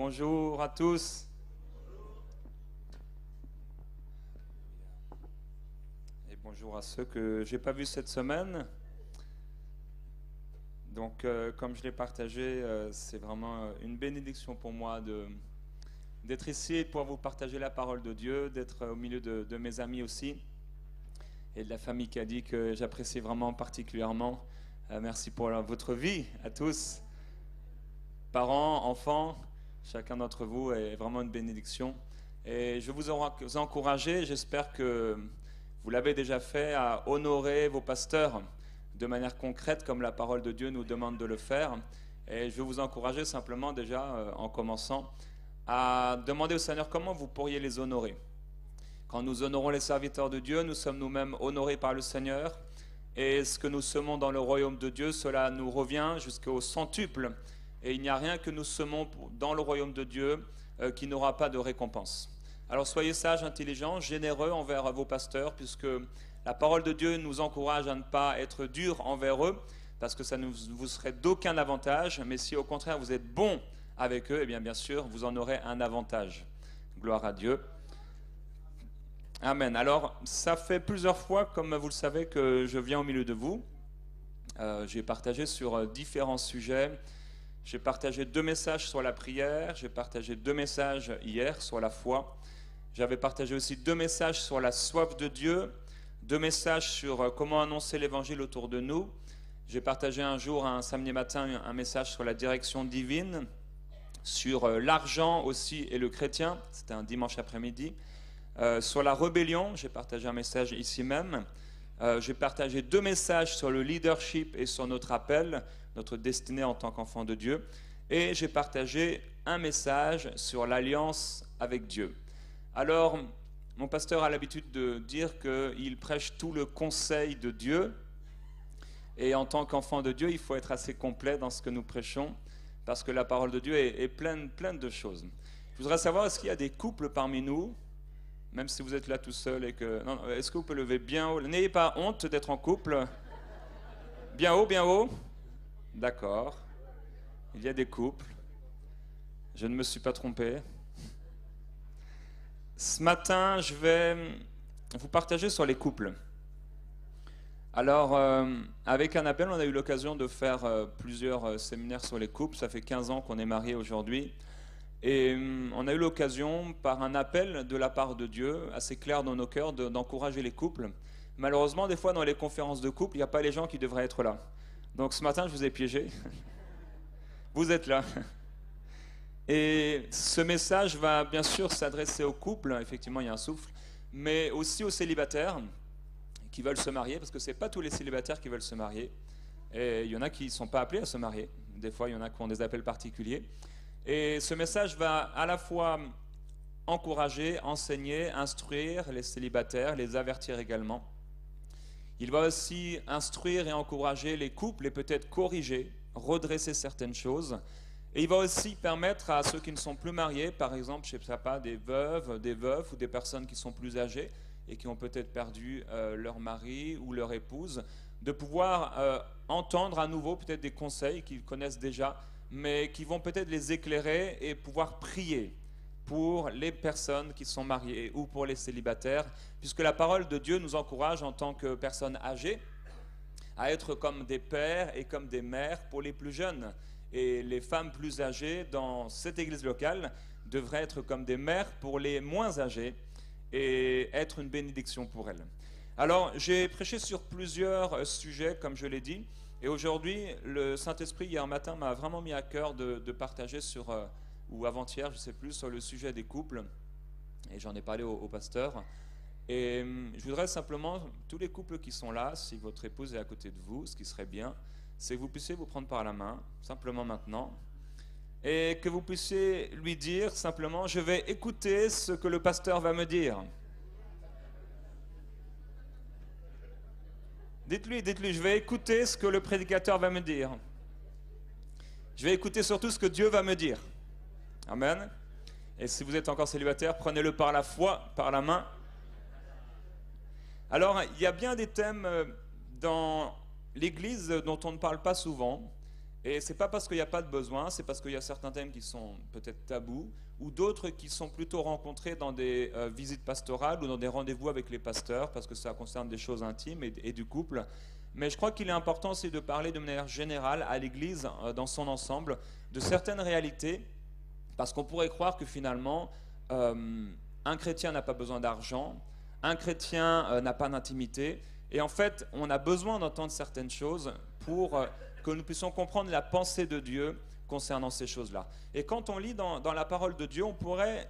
Bonjour à tous. Et bonjour à ceux que j'ai pas vus cette semaine. Donc, comme je l'ai partagé, c'est vraiment une bénédiction pour moi d'être ici et de pouvoir vous partager la parole de Dieu, d'être au milieu de mes amis aussi et de la famille qui a dit que j'apprécie vraiment particulièrement. Merci pour votre vie à tous, parents, enfants. Chacun d'entre vous est vraiment une bénédiction. Et je vous encourager, j'espère que vous l'avez déjà fait, à honorer vos pasteurs de manière concrète, comme la parole de Dieu nous demande de le faire. Et je vais vous encourager simplement déjà, en commençant, à demander au Seigneur comment vous pourriez les honorer. Quand nous honorons les serviteurs de Dieu, nous sommes nous-mêmes honorés par le Seigneur. Et ce que nous semons dans le royaume de Dieu, cela nous revient jusqu'au centuple. Et il n'y a rien que nous semons dans le royaume de Dieu qui n'aura pas de récompense. Alors soyez sages, intelligents, généreux envers vos pasteurs, puisque la parole de Dieu nous encourage à ne pas être durs envers eux, parce que ça ne vous serait d'aucun avantage. Mais si au contraire vous êtes bons avec eux, eh bien sûr, vous en aurez un avantage. Gloire à Dieu. Amen. Alors, ça fait plusieurs fois, comme vous le savez, que je viens au milieu de vous. J'ai partagé sur différents sujets. J'ai partagé 2 messages sur la prière. J'ai partagé 2 messages hier sur la foi. J'avais partagé aussi 2 messages sur la soif de Dieu. 2 messages sur comment annoncer l'évangile autour de nous. J'ai partagé un jour, un samedi matin, un message sur la direction divine, sur l'argent aussi et le chrétien. C'était un dimanche après-midi. Sur la rébellion, j'ai partagé un message ici même. J'ai partagé 2 messages sur le leadership et sur notre appel, notre destinée en tant qu'enfant de Dieu. Et j'ai partagé un message sur l'alliance avec Dieu. Alors, mon pasteur a l'habitude de dire qu'il prêche tout le conseil de Dieu. Et en tant qu'enfant de Dieu, il faut être assez complet dans ce que nous prêchons, parce que la parole de Dieu est pleine de choses. Je voudrais savoir, est-ce qu'il y a des couples parmi nous, même si vous êtes là tout seul et que... Non, est-ce que vous pouvez lever bien haut? N'ayez pas honte d'être en couple. Bien haut, bien haut. D'accord. Il y a des couples. Je ne me suis pas trompé. Ce matin, je vais vous partager sur les couples. Alors, avec Annabelle, on a eu l'occasion de faire plusieurs séminaires sur les couples. Ça fait 15 ans qu'on est mariés aujourd'hui. Et on a eu l'occasion, par un appel de la part de Dieu, assez clair dans nos cœurs, d'encourager les couples. Malheureusement, des fois, dans les conférences de couple, il n'y a pas les gens qui devraient être là. Donc ce matin, je vous ai piégé. Vous êtes là. Et ce message va bien sûr s'adresser aux couples, effectivement il y a un souffle, mais aussi aux célibataires qui veulent se marier, parce que ce n'est pas tous les célibataires qui veulent se marier. Et il y en a qui ne sont pas appelés à se marier. Des fois, il y en a qui ont des appels particuliers. Et ce message va à la fois encourager, enseigner, instruire les célibataires, les avertir également. Il va aussi instruire et encourager les couples et peut-être corriger, redresser certaines choses. Et il va aussi permettre à ceux qui ne sont plus mariés, par exemple, je ne sais pas, des veuves, des veufs ou des personnes qui sont plus âgées et qui ont peut-être perdu leur mari ou leur épouse, de pouvoir entendre à nouveau peut-être des conseils qu'ils connaissent déjà, mais qui vont peut-être les éclairer et pouvoir prier pour les personnes qui sont mariées ou pour les célibataires, puisque la parole de Dieu nous encourage en tant que personnes âgées à être comme des pères et comme des mères pour les plus jeunes. Et les femmes plus âgées dans cette église locale devraient être comme des mères pour les moins âgées et être une bénédiction pour elles. Alors, j'ai prêché sur plusieurs sujets, comme je l'ai dit, et aujourd'hui, le Saint-Esprit, hier matin, m'a vraiment mis à cœur de partager sur, ou avant-hier, je ne sais plus, sur le sujet des couples, et j'en ai parlé au pasteur. Et je voudrais simplement, tous les couples qui sont là, si votre épouse est à côté de vous, ce qui serait bien, c'est que vous puissiez vous prendre par la main, simplement maintenant, et que vous puissiez lui dire simplement, je vais écouter ce que le pasteur va me dire. Dites-lui, je vais écouter ce que le prédicateur va me dire. Je vais écouter surtout ce que Dieu va me dire. Amen. Et si vous êtes encore célibataire, prenez-le par la foi, par la main. Alors, il y a bien des thèmes dans l'Église dont on ne parle pas souvent, Et c'est pas parce qu'il n'y a pas de besoin, c'est parce qu'il y a certains thèmes qui sont peut-être tabous, ou d'autres qui sont plutôt rencontrés dans des visites pastorales ou dans des rendez-vous avec les pasteurs, parce que ça concerne des choses intimes et du couple. Mais je crois qu'il est important aussi de parler de manière générale à l'Église dans son ensemble de certaines réalités, parce qu'on pourrait croire que finalement, un chrétien n'a pas besoin d'argent, un chrétien n'a pas d'intimité, et en fait, on a besoin d'entendre certaines choses pour que nous puissions comprendre la pensée de Dieu concernant ces choses-là. Et quand on lit dans la parole de Dieu, on pourrait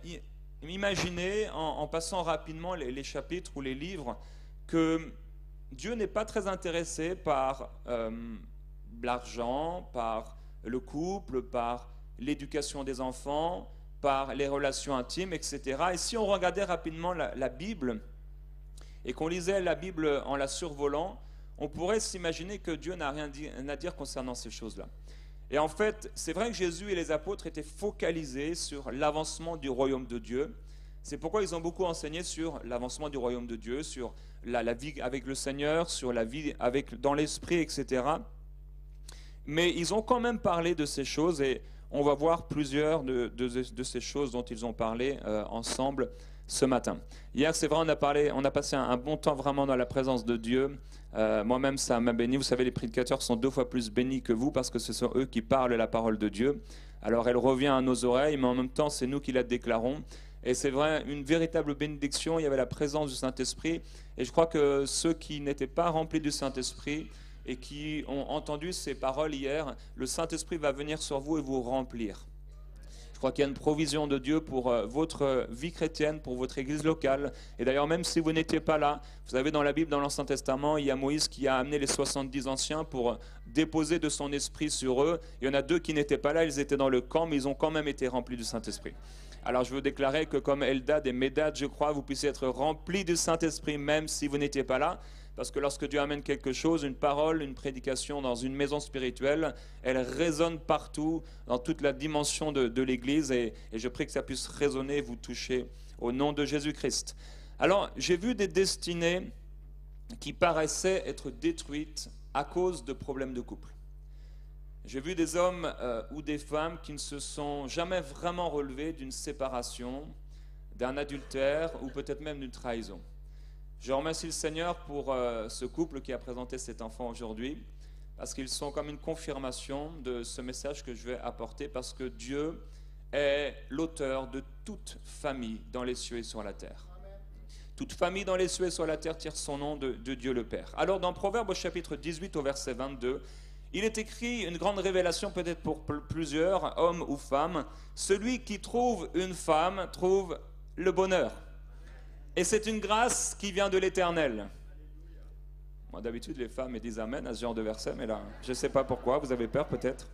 imaginer, en passant rapidement les chapitres ou les livres, que Dieu n'est pas très intéressé par l'argent, par le couple, par l'éducation des enfants, par les relations intimes, etc. Et si on regardait rapidement la Bible et qu'on lisait la Bible en la survolant, on pourrait s'imaginer que Dieu n'a rien à dire concernant ces choses-là. Et en fait, c'est vrai que Jésus et les apôtres étaient focalisés sur l'avancement du royaume de Dieu. C'est pourquoi ils ont beaucoup enseigné sur l'avancement du royaume de Dieu, sur la vie avec le Seigneur, sur la vie dans l'esprit, etc. Mais ils ont quand même parlé de ces choses et on va voir plusieurs de ces choses dont ils ont parlé ensemble ce matin. Hier, c'est vrai, on a passé un bon temps vraiment dans la présence de Dieu. Moi-même, ça m'a béni. Vous savez, les prédicateurs sont 2 fois plus bénis que vous parce que ce sont eux qui parlent la parole de Dieu. Alors, elle revient à nos oreilles, mais en même temps, c'est nous qui la déclarons. Et c'est vrai, une véritable bénédiction. Il y avait la présence du Saint-Esprit. Et je crois que ceux qui n'étaient pas remplis du Saint-Esprit et qui ont entendu ces paroles hier, le Saint-Esprit va venir sur vous et vous remplir. Je crois qu'il y a une provision de Dieu pour votre vie chrétienne, pour votre église locale. Et d'ailleurs, même si vous n'étiez pas là, vous savez, dans la Bible, dans l'Ancien Testament, il y a Moïse qui a amené les 70 anciens pour déposer de son esprit sur eux. Il y en a 2 qui n'étaient pas là, ils étaient dans le camp, mais ils ont quand même été remplis du Saint-Esprit. Alors je veux déclarer que comme Eldad et Médad, je crois, vous puissiez être remplis du Saint-Esprit, même si vous n'étiez pas là. Parce que lorsque Dieu amène quelque chose, une parole, une prédication dans une maison spirituelle, elle résonne partout, dans toute la dimension de l'Église. Et je prie que ça puisse résonner et vous toucher au nom de Jésus-Christ. Alors, j'ai vu des destinées qui paraissaient être détruites à cause de problèmes de couple. J'ai vu des hommes ou des femmes qui ne se sont jamais vraiment relevés d'une séparation, d'un adultère ou peut-être même d'une trahison. Je remercie le Seigneur pour ce couple qui a présenté cet enfant aujourd'hui, parce qu'ils sont comme une confirmation de ce message que je vais apporter, parce que Dieu est l'auteur de toute famille dans les cieux et sur la terre. Toute famille dans les cieux et sur la terre tire son nom de Dieu le Père. Alors dans Proverbes au chapitre 18 au verset 22, il est écrit une grande révélation peut-être pour plusieurs, hommes ou femmes. Celui qui trouve une femme trouve le bonheur. Et c'est une grâce qui vient de l'Éternel. Moi, d'habitude, les femmes disent Amen à ce genre de verset, mais là, je ne sais pas pourquoi, vous avez peur peut-être.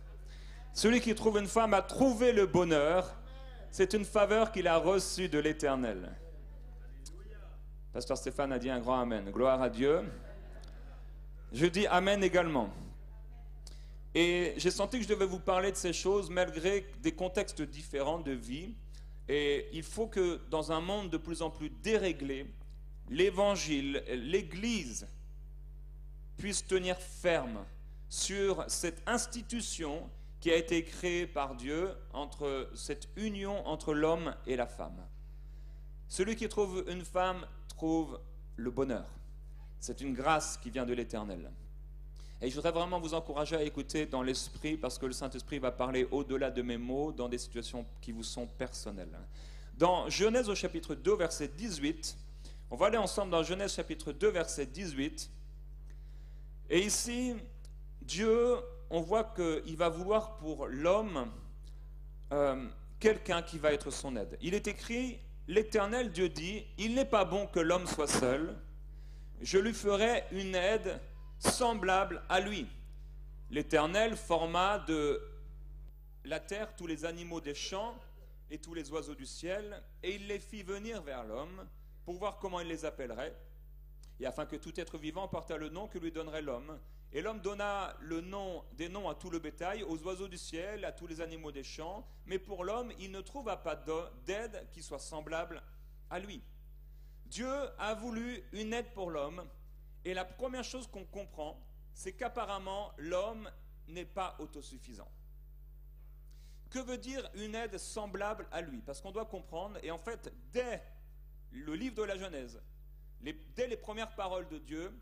Celui qui trouve une femme a trouvé le bonheur. C'est une faveur qu'il a reçue de l'Éternel. Pasteur Stéphane a dit un grand Amen. Gloire à Dieu. Je dis Amen également. Et j'ai senti que je devais vous parler de ces choses malgré des contextes différents de vie. Et il faut que dans un monde de plus en plus déréglé, l'Évangile, l'Église puisse tenir ferme sur cette institution qui a été créée par Dieu, entre cette union entre l'homme et la femme. Celui qui trouve une femme trouve le bonheur. C'est une grâce qui vient de l'Éternel. Et je voudrais vraiment vous encourager à écouter dans l'esprit, parce que le Saint-Esprit va parler au-delà de mes mots, dans des situations qui vous sont personnelles. Dans Genèse au chapitre 2, verset 18, on va aller ensemble dans Genèse chapitre 2, verset 18. Et ici, Dieu, on voit qu'il va vouloir pour l'homme quelqu'un qui va être son aide. Il est écrit, l'Éternel Dieu dit, il n'est pas bon que l'homme soit seul, je lui ferai une aide semblable à lui. L'Éternel forma de la terre tous les animaux des champs et tous les oiseaux du ciel, et il les fit venir vers l'homme pour voir comment il les appellerait, et afin que tout être vivant portât le nom que lui donnerait l'homme. Et l'homme donna des noms à tout le bétail, aux oiseaux du ciel, à tous les animaux des champs, mais pour l'homme, il ne trouva pas d'aide qui soit semblable à lui. Dieu a voulu une aide pour l'homme, et la première chose qu'on comprend, c'est qu'apparemment l'homme n'est pas autosuffisant. Que veut dire une aide semblable à lui? Parce qu'on doit comprendre, et en fait, dès le livre de la Genèse, dès les premières paroles de Dieu,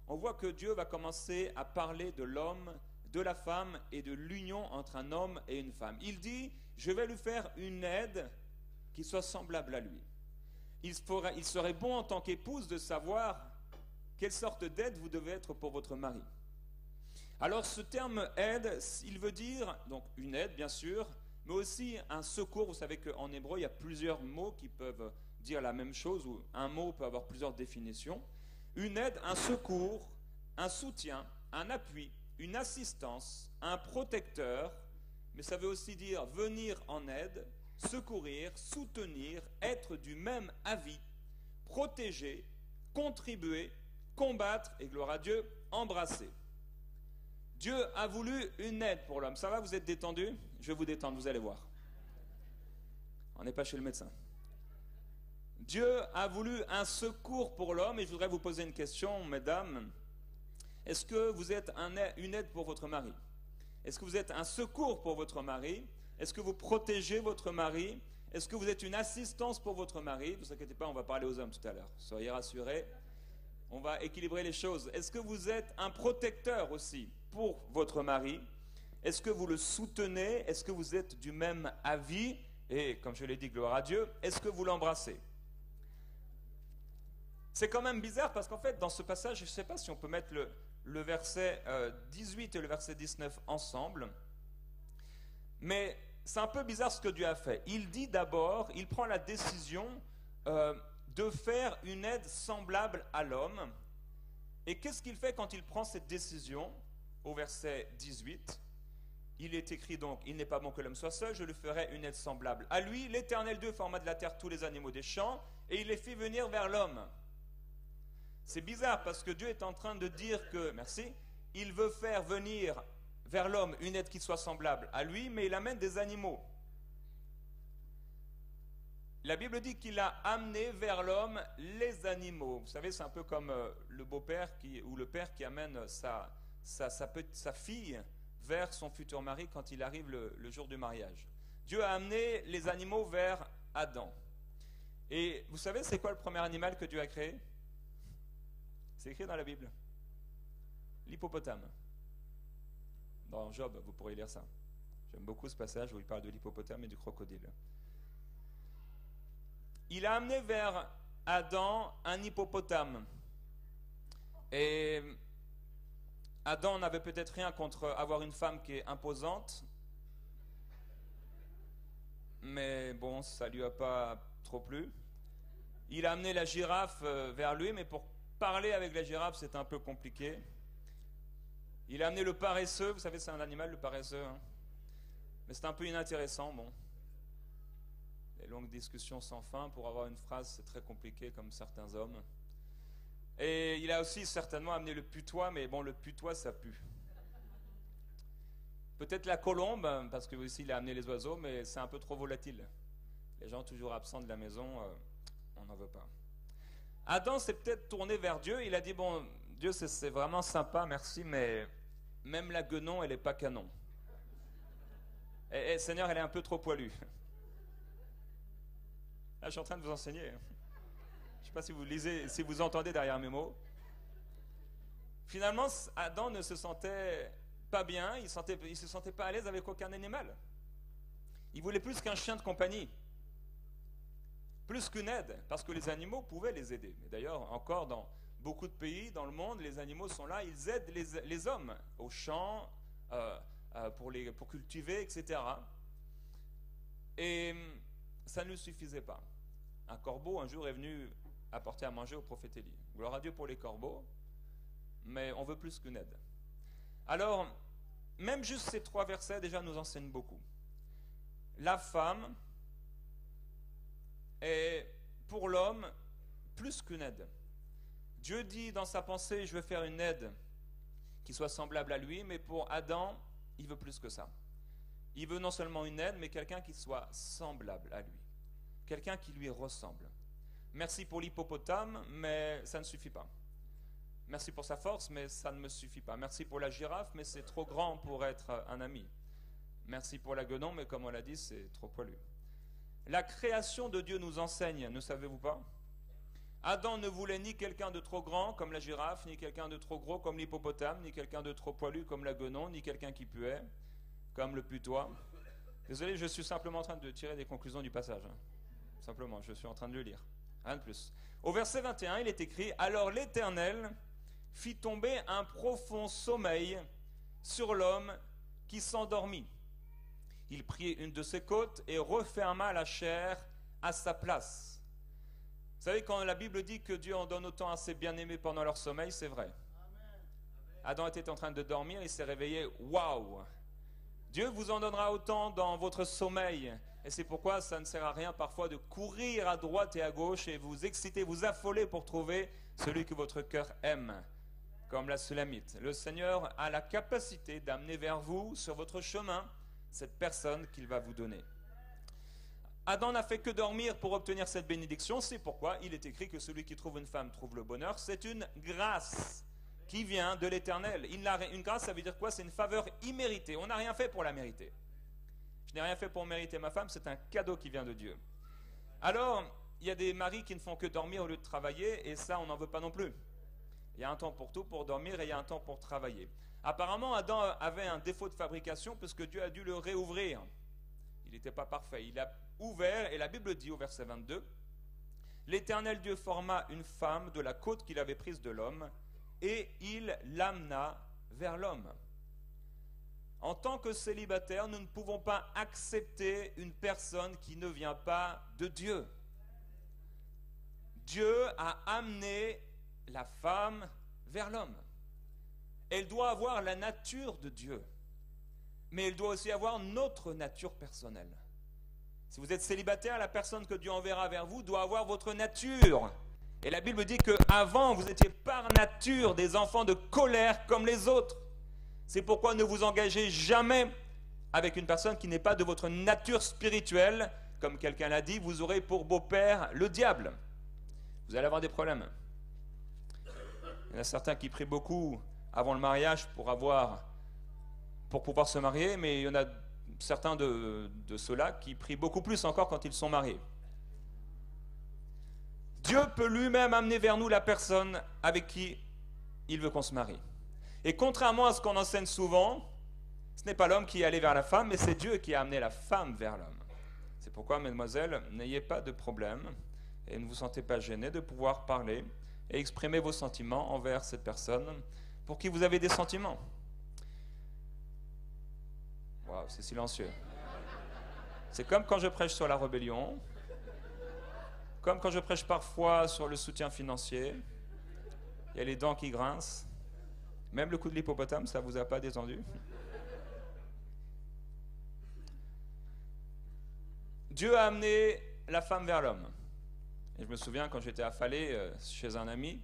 on voit que Dieu va commencer à parler de l'homme, de la femme et de l'union entre un homme et une femme. Il dit, je vais lui faire une aide qui soit semblable à lui. Il serait bon en tant qu'épouse de savoir quelle sorte d'aide vous devez être pour votre mari. Alors ce terme aide, il veut dire donc une aide bien sûr, mais aussi un secours. Vous savez qu'en hébreu il y a plusieurs mots qui peuvent dire la même chose, ou un mot peut avoir plusieurs définitions. Une aide, un secours, un soutien, un appui, une assistance, un protecteur, mais ça veut aussi dire venir en aide, secourir, soutenir, être du même avis, protéger, contribuer, combattre et, gloire à Dieu, embrasser. Dieu a voulu une aide pour l'homme. Ça va, vous êtes détendu? Je vais vous détendre, vous allez voir. On n'est pas chez le médecin. Dieu a voulu un secours pour l'homme et je voudrais vous poser une question, mesdames. Est-ce que vous êtes une aide pour votre mari? Est-ce que vous êtes un secours pour votre mari? Est-ce que vous protégez votre mari? Est-ce que vous êtes une assistance pour votre mari? Ne vous inquiétez pas, on va parler aux hommes tout à l'heure. Soyez rassurés. On va équilibrer les choses. Est-ce que vous êtes un protecteur aussi pour votre mari? Est-ce que vous le soutenez? Est-ce que vous êtes du même avis? Et comme je l'ai dit, gloire à Dieu, est-ce que vous l'embrassez? C'est quand même bizarre parce qu'en fait, dans ce passage, je ne sais pas si on peut mettre le verset 18 et le verset 19 ensemble, mais c'est un peu bizarre ce que Dieu a fait. Il dit d'abord, il prend la décision de faire une aide semblable à l'homme. Et qu'est-ce qu'il fait quand il prend cette décision? Au verset 18, il est écrit donc, il n'est pas bon que l'homme soit seul, je lui ferai une aide semblable à lui. L'Éternel Dieu forma de la terre tous les animaux des champs et il les fit venir vers l'homme. C'est bizarre parce que Dieu est en train de dire que, merci, il veut faire venir vers l'homme une aide qui soit semblable à lui, mais il amène des animaux. La Bible dit qu'il a amené vers l'homme les animaux. Vous savez, c'est un peu comme le beau-père ou le père qui amène sa fille vers son futur mari quand il arrive le jour du mariage. Dieu a amené les animaux vers Adam. Et vous savez, c'est quoi le premier animal que Dieu a créé? C'est écrit dans la Bible. L'hippopotame. Dans Job, vous pourrez lire ça. J'aime beaucoup ce passage où il parle de l'hippopotame et du crocodile. Il a amené vers Adam un hippopotame. Et Adam n'avait peut-être rien contre avoir une femme qui est imposante. Mais bon, ça ne lui a pas trop plu. Il a amené la girafe vers lui, mais pour parler avec la girafe, c'est un peu compliqué. Il a amené le paresseux, vous savez, c'est un animal, le paresseux. Hein. Mais c'est un peu inintéressant, bon. Les longues discussions sans fin, pour avoir une phrase, c'est très compliqué, comme certains hommes. Et il a aussi certainement amené le putois, mais bon, le putois, ça pue. Peut-être la colombe, parce que aussi il a amené les oiseaux, mais c'est un peu trop volatile. Les gens toujours absents de la maison, on n'en veut pas. Adam s'est peut-être tourné vers Dieu, il a dit, bon, Dieu c'est vraiment sympa, merci, mais même la guenon, elle n'est pas canon. Et Seigneur, elle est un peu trop poilue. Là, je suis en train de vous enseigner. Je ne sais pas si vous lisez, si vous entendez derrière mes mots. Finalement, Adam ne se sentait pas bien, il ne se sentait pas à l'aise avec aucun animal. Il voulait plus qu'un chien de compagnie. Plus qu'une aide, parce que les animaux pouvaient les aider. Mais d'ailleurs, encore dans beaucoup de pays dans le monde, les animaux sont là, ils aident les hommes aux champs, pour cultiver, etc. Et ça ne lui suffisait pas. Un corbeau, un jour, est venu apporter à manger au prophète Élie. Gloire à Dieu pour les corbeaux, mais on veut plus qu'une aide. Alors, même juste ces 3 versets déjà nous enseignent beaucoup. La femme est pour l'homme plus qu'une aide. Dieu dit dans sa pensée, je vais faire une aide qui soit semblable à lui, mais pour Adam, il veut plus que ça. Il veut non seulement une aide, mais quelqu'un qui soit semblable à lui. Quelqu'un qui lui ressemble. Merci pour l'hippopotame, mais ça ne suffit pas. Merci pour sa force, mais ça ne me suffit pas. Merci pour la girafe, mais c'est trop grand pour être un ami. Merci pour la guenon, mais comme on l'a dit, c'est trop poilu. La création de Dieu nous enseigne, ne savez-vous pas? Adam ne voulait ni quelqu'un de trop grand comme la girafe, ni quelqu'un de trop gros comme l'hippopotame, ni quelqu'un de trop poilu comme la guenon, ni quelqu'un qui puait comme le putois. Désolé, je suis simplement en train de tirer des conclusions du passage. Simplement, je suis en train de le lire. Rien de plus. Au verset 21, il est écrit « Alors l'Éternel fit tomber un profond sommeil sur l'homme qui s'endormit. Il prit une de ses côtes et referma la chair à sa place. » Vous savez, quand la Bible dit que Dieu en donne autant à ses bien-aimés pendant leur sommeil, c'est vrai. Adam était en train de dormir, il s'est réveillé, waouh! Dieu vous en donnera autant dans votre sommeil. Et c'est pourquoi ça ne sert à rien parfois de courir à droite et à gauche et vous exciter, vous affoler pour trouver celui que votre cœur aime, comme la Sulamite. Le Seigneur a la capacité d'amener vers vous, sur votre chemin, cette personne qu'il va vous donner. Adam n'a fait que dormir pour obtenir cette bénédiction, c'est pourquoi il est écrit que celui qui trouve une femme trouve le bonheur. C'est une grâce qui vient de l'Éternel. Une grâce, ça veut dire quoi? C'est une faveur imméritée. On n'a rien fait pour la mériter. Je n'ai rien fait pour mériter ma femme, c'est un cadeau qui vient de Dieu. Alors, il y a des maris qui ne font que dormir au lieu de travailler, et ça, on n'en veut pas non plus. Il y a un temps pour tout, pour dormir, et il y a un temps pour travailler. Apparemment, Adam avait un défaut de fabrication, puisque Dieu a dû le réouvrir. Il n'était pas parfait. Il a ouvert, et la Bible dit au verset 22, « L'Éternel Dieu forma une femme de la côte qu'il avait prise de l'homme, et il l'amena vers l'homme. » En tant que célibataire, nous ne pouvons pas accepter une personne qui ne vient pas de Dieu. Dieu a amené la femme vers l'homme. Elle doit avoir la nature de Dieu, mais elle doit aussi avoir notre nature personnelle. Si vous êtes célibataire, la personne que Dieu enverra vers vous doit avoir votre nature. Et la Bible dit qu'avant, vous étiez par nature des enfants de colère comme les autres. C'est pourquoi ne vous engagez jamais avec une personne qui n'est pas de votre nature spirituelle. Comme quelqu'un l'a dit, vous aurez pour beau-père le diable. Vous allez avoir des problèmes. Il y en a certains qui prient beaucoup avant le mariage pour pouvoir se marier, mais il y en a certains de ceux-là qui prient beaucoup plus encore quand ils sont mariés. Dieu peut lui-même amener vers nous la personne avec qui il veut qu'on se marie. Et contrairement à ce qu'on enseigne souvent, ce n'est pas l'homme qui est allé vers la femme, mais c'est Dieu qui a amené la femme vers l'homme. C'est pourquoi, mesdemoiselles, n'ayez pas de problème et ne vous sentez pas gênés de pouvoir parler et exprimer vos sentiments envers cette personne pour qui vous avez des sentiments. Waouh, c'est silencieux. C'est comme quand je prêche sur la rébellion, comme quand je prêche parfois sur le soutien financier. Il y a les dents qui grincent. Même le coup de l'hippopotame, ça ne vous a pas détendu? Dieu a amené la femme vers l'homme. Et je me souviens quand j'étais affalé chez un ami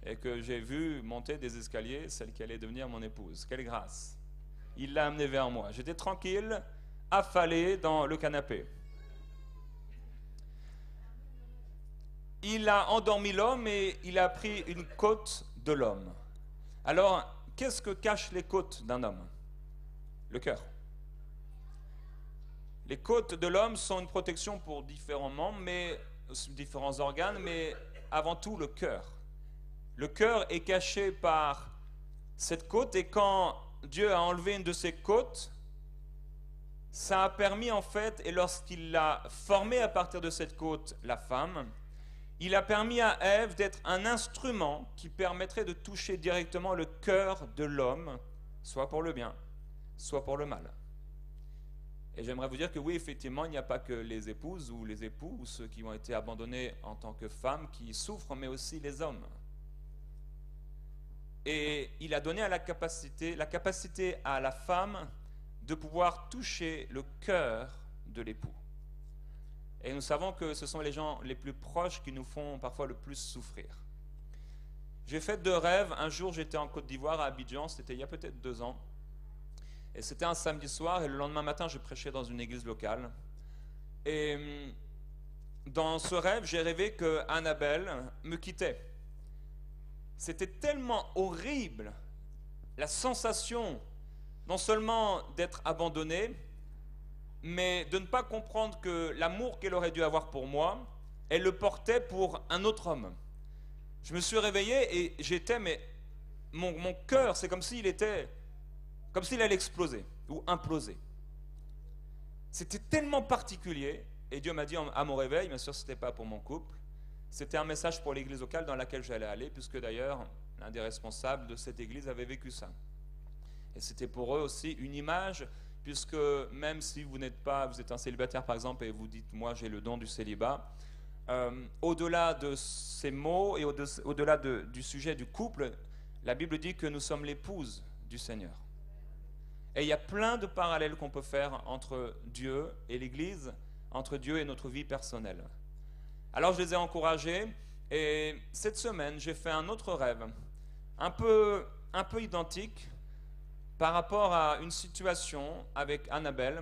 et que j'ai vu monter des escaliers celle qui allait devenir mon épouse. Quelle grâce! Il l'a amenée vers moi. J'étais tranquille, affalé dans le canapé. Il a endormi l'homme et il a pris une côte de l'homme. Alors, qu'est-ce que cachent les côtes d'un homme? Le cœur. Les côtes de l'homme sont une protection pour différents membres, différents organes, mais avant tout le cœur. Le cœur est caché par cette côte, et quand Dieu a enlevé une de ces côtes, ça a permis en fait, et lorsqu'il l'a formé à partir de cette côte, la femme, il a permis à Ève d'être un instrument qui permettrait de toucher directement le cœur de l'homme, soit pour le bien, soit pour le mal. Et j'aimerais vous dire que oui, effectivement, il n'y a pas que les épouses ou les époux ou ceux qui ont été abandonnés en tant que femmes qui souffrent, mais aussi les hommes. Et il a donné la capacité à la femme de pouvoir toucher le cœur de l'époux. Et nous savons que ce sont les gens les plus proches qui nous font parfois le plus souffrir. J'ai fait 2 rêves. Un jour, j'étais en Côte d'Ivoire, à Abidjan, c'était il y a peut-être 2 ans. Et c'était un samedi soir, et le lendemain matin, je prêchais dans une église locale. Et dans ce rêve, j'ai rêvé que Annabelle me quittait. C'était tellement horrible, la sensation non seulement d'être abandonnée, mais de ne pas comprendre que l'amour qu'elle aurait dû avoir pour moi, elle le portait pour un autre homme. Je me suis réveillé et j'étais, mais mon cœur, c'est comme s'il allait exploser ou imploser. C'était tellement particulier, et Dieu m'a dit à mon réveil, bien sûr ce n'était pas pour mon couple, c'était un message pour l'église locale dans laquelle j'allais aller, puisque d'ailleurs l'un des responsables de cette église avait vécu ça. Et c'était pour eux aussi une image, puisque même si vous êtes un célibataire par exemple, et vous dites moi j'ai le don du célibat, au-delà de ces mots et au-delà du sujet du couple, la Bible dit que nous sommes l'épouse du Seigneur. Et il y a plein de parallèles qu'on peut faire entre Dieu et l'Église, entre Dieu et notre vie personnelle. Alors je les ai encouragés et cette semaine j'ai fait un autre rêve, un peu identique par rapport à une situation avec Annabelle.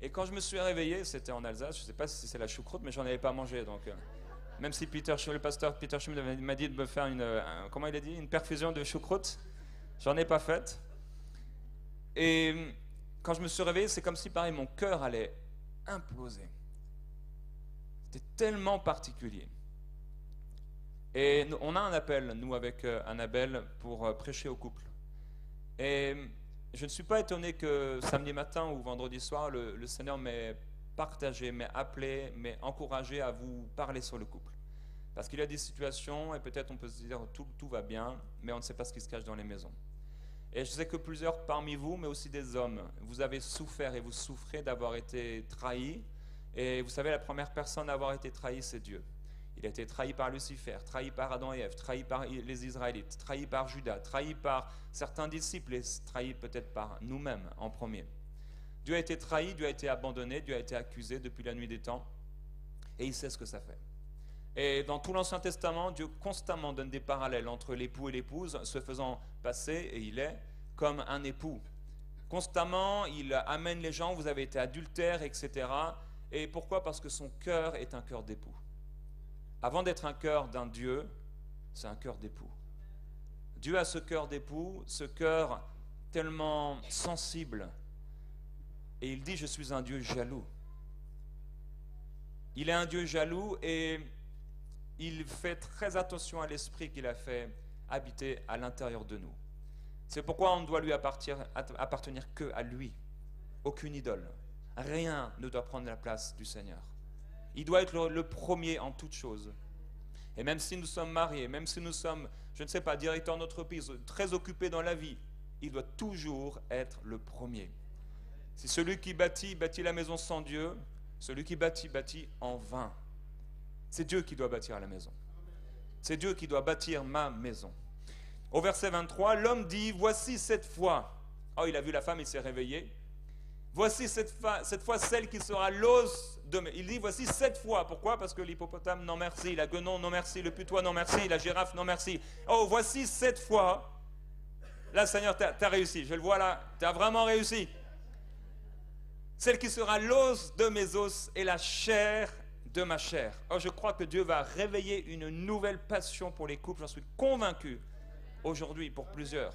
Et quand je me suis réveillé, c'était en Alsace, je ne sais pas si c'est la choucroute, mais j'en avais pas mangé. Donc, même si le pasteur Peter Schmidt m'a dit de me faire une perfusion de choucroute, j'en ai pas faite. Et quand je me suis réveillé, c'est comme si pareil, mon cœur allait imploser. C'était tellement particulier. Et on a un appel, nous, avec Annabelle, pour prêcher au couple. Et je ne suis pas étonné que samedi matin ou vendredi soir, le Seigneur m'ait partagé, m'ait appelé, m'ait encouragé à vous parler sur le couple. Parce qu'il y a des situations, et peut-être on peut se dire tout va bien, mais on ne sait pas ce qui se cache dans les maisons. Et je sais que plusieurs parmi vous, mais aussi des hommes, vous avez souffert et vous souffrez d'avoir été trahis. Et vous savez, la première personne à avoir été trahi, c'est Dieu. Il a été trahi par Lucifer, trahi par Adam et Ève, trahi par les Israélites, trahi par Judas, trahi par certains disciples et trahi peut-être par nous-mêmes en premier. Dieu a été trahi, Dieu a été abandonné, Dieu a été accusé depuis la nuit des temps et il sait ce que ça fait. Et dans tout l'Ancien Testament, Dieu constamment donne des parallèles entre l'époux et l'épouse, se faisant passer, et il est comme un époux. Constamment, il amène les gens, vous avez été adultères, etc. Et pourquoi ? Parce que son cœur est un cœur d'époux. Avant d'être un cœur d'un Dieu, c'est un cœur d'époux. Dieu a ce cœur d'époux, ce cœur tellement sensible. Et il dit, je suis un Dieu jaloux. Il est un Dieu jaloux et il fait très attention à l'esprit qu'il a fait habiter à l'intérieur de nous. C'est pourquoi on ne doit lui appartenir que à lui. Aucune idole. Rien ne doit prendre la place du Seigneur. Il doit être le premier en toutes choses. Et même si nous sommes mariés, même si nous sommes, je ne sais pas, directeurs d'entreprise, très occupés dans la vie, il doit toujours être le premier. Si celui qui bâtit la maison sans Dieu, celui qui bâtit en vain. C'est Dieu qui doit bâtir la maison. C'est Dieu qui doit bâtir ma maison. Au verset 23, l'homme dit, voici cette fois. Oh, il a vu la femme, il s'est réveillé. Voici cette fois celle qui sera l'os de... Il dit, voici cette fois. Pourquoi ? Parce que l'hippopotame, non merci. La guenon, non merci. Le putois, non merci. La girafe, non merci. Oh, voici cette fois. Là, Seigneur, t'as réussi. Je le vois là. T'as vraiment réussi. Celle qui sera l'os de mes os et la chair de ma chair. Oh, je crois que Dieu va réveiller une nouvelle passion pour les couples. J'en suis convaincu aujourd'hui pour plusieurs.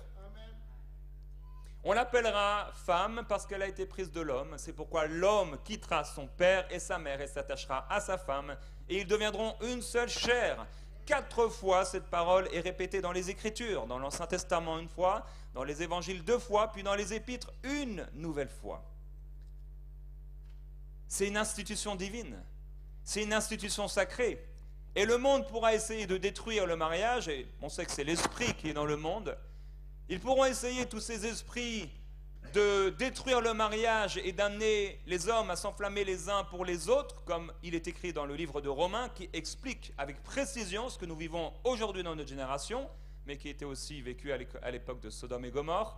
On l'appellera femme parce qu'elle a été prise de l'homme. C'est pourquoi l'homme quittera son père et sa mère et s'attachera à sa femme et ils deviendront une seule chair. 4 fois cette parole est répétée dans les Écritures. Dans l'Ancien Testament 1 fois, dans les Évangiles 2 fois, puis dans les Épîtres une nouvelle fois. C'est une institution divine. C'est une institution sacrée. Et le monde pourra essayer de détruire le mariage, et on sait que c'est l'esprit qui est dans le monde. Ils pourront essayer, tous ces esprits, de détruire le mariage et d'amener les hommes à s'enflammer les uns pour les autres, comme il est écrit dans le livre de Romains, qui explique avec précision ce que nous vivons aujourd'hui dans notre génération, mais qui était aussi vécu à l'époque de Sodome et Gomorrhe.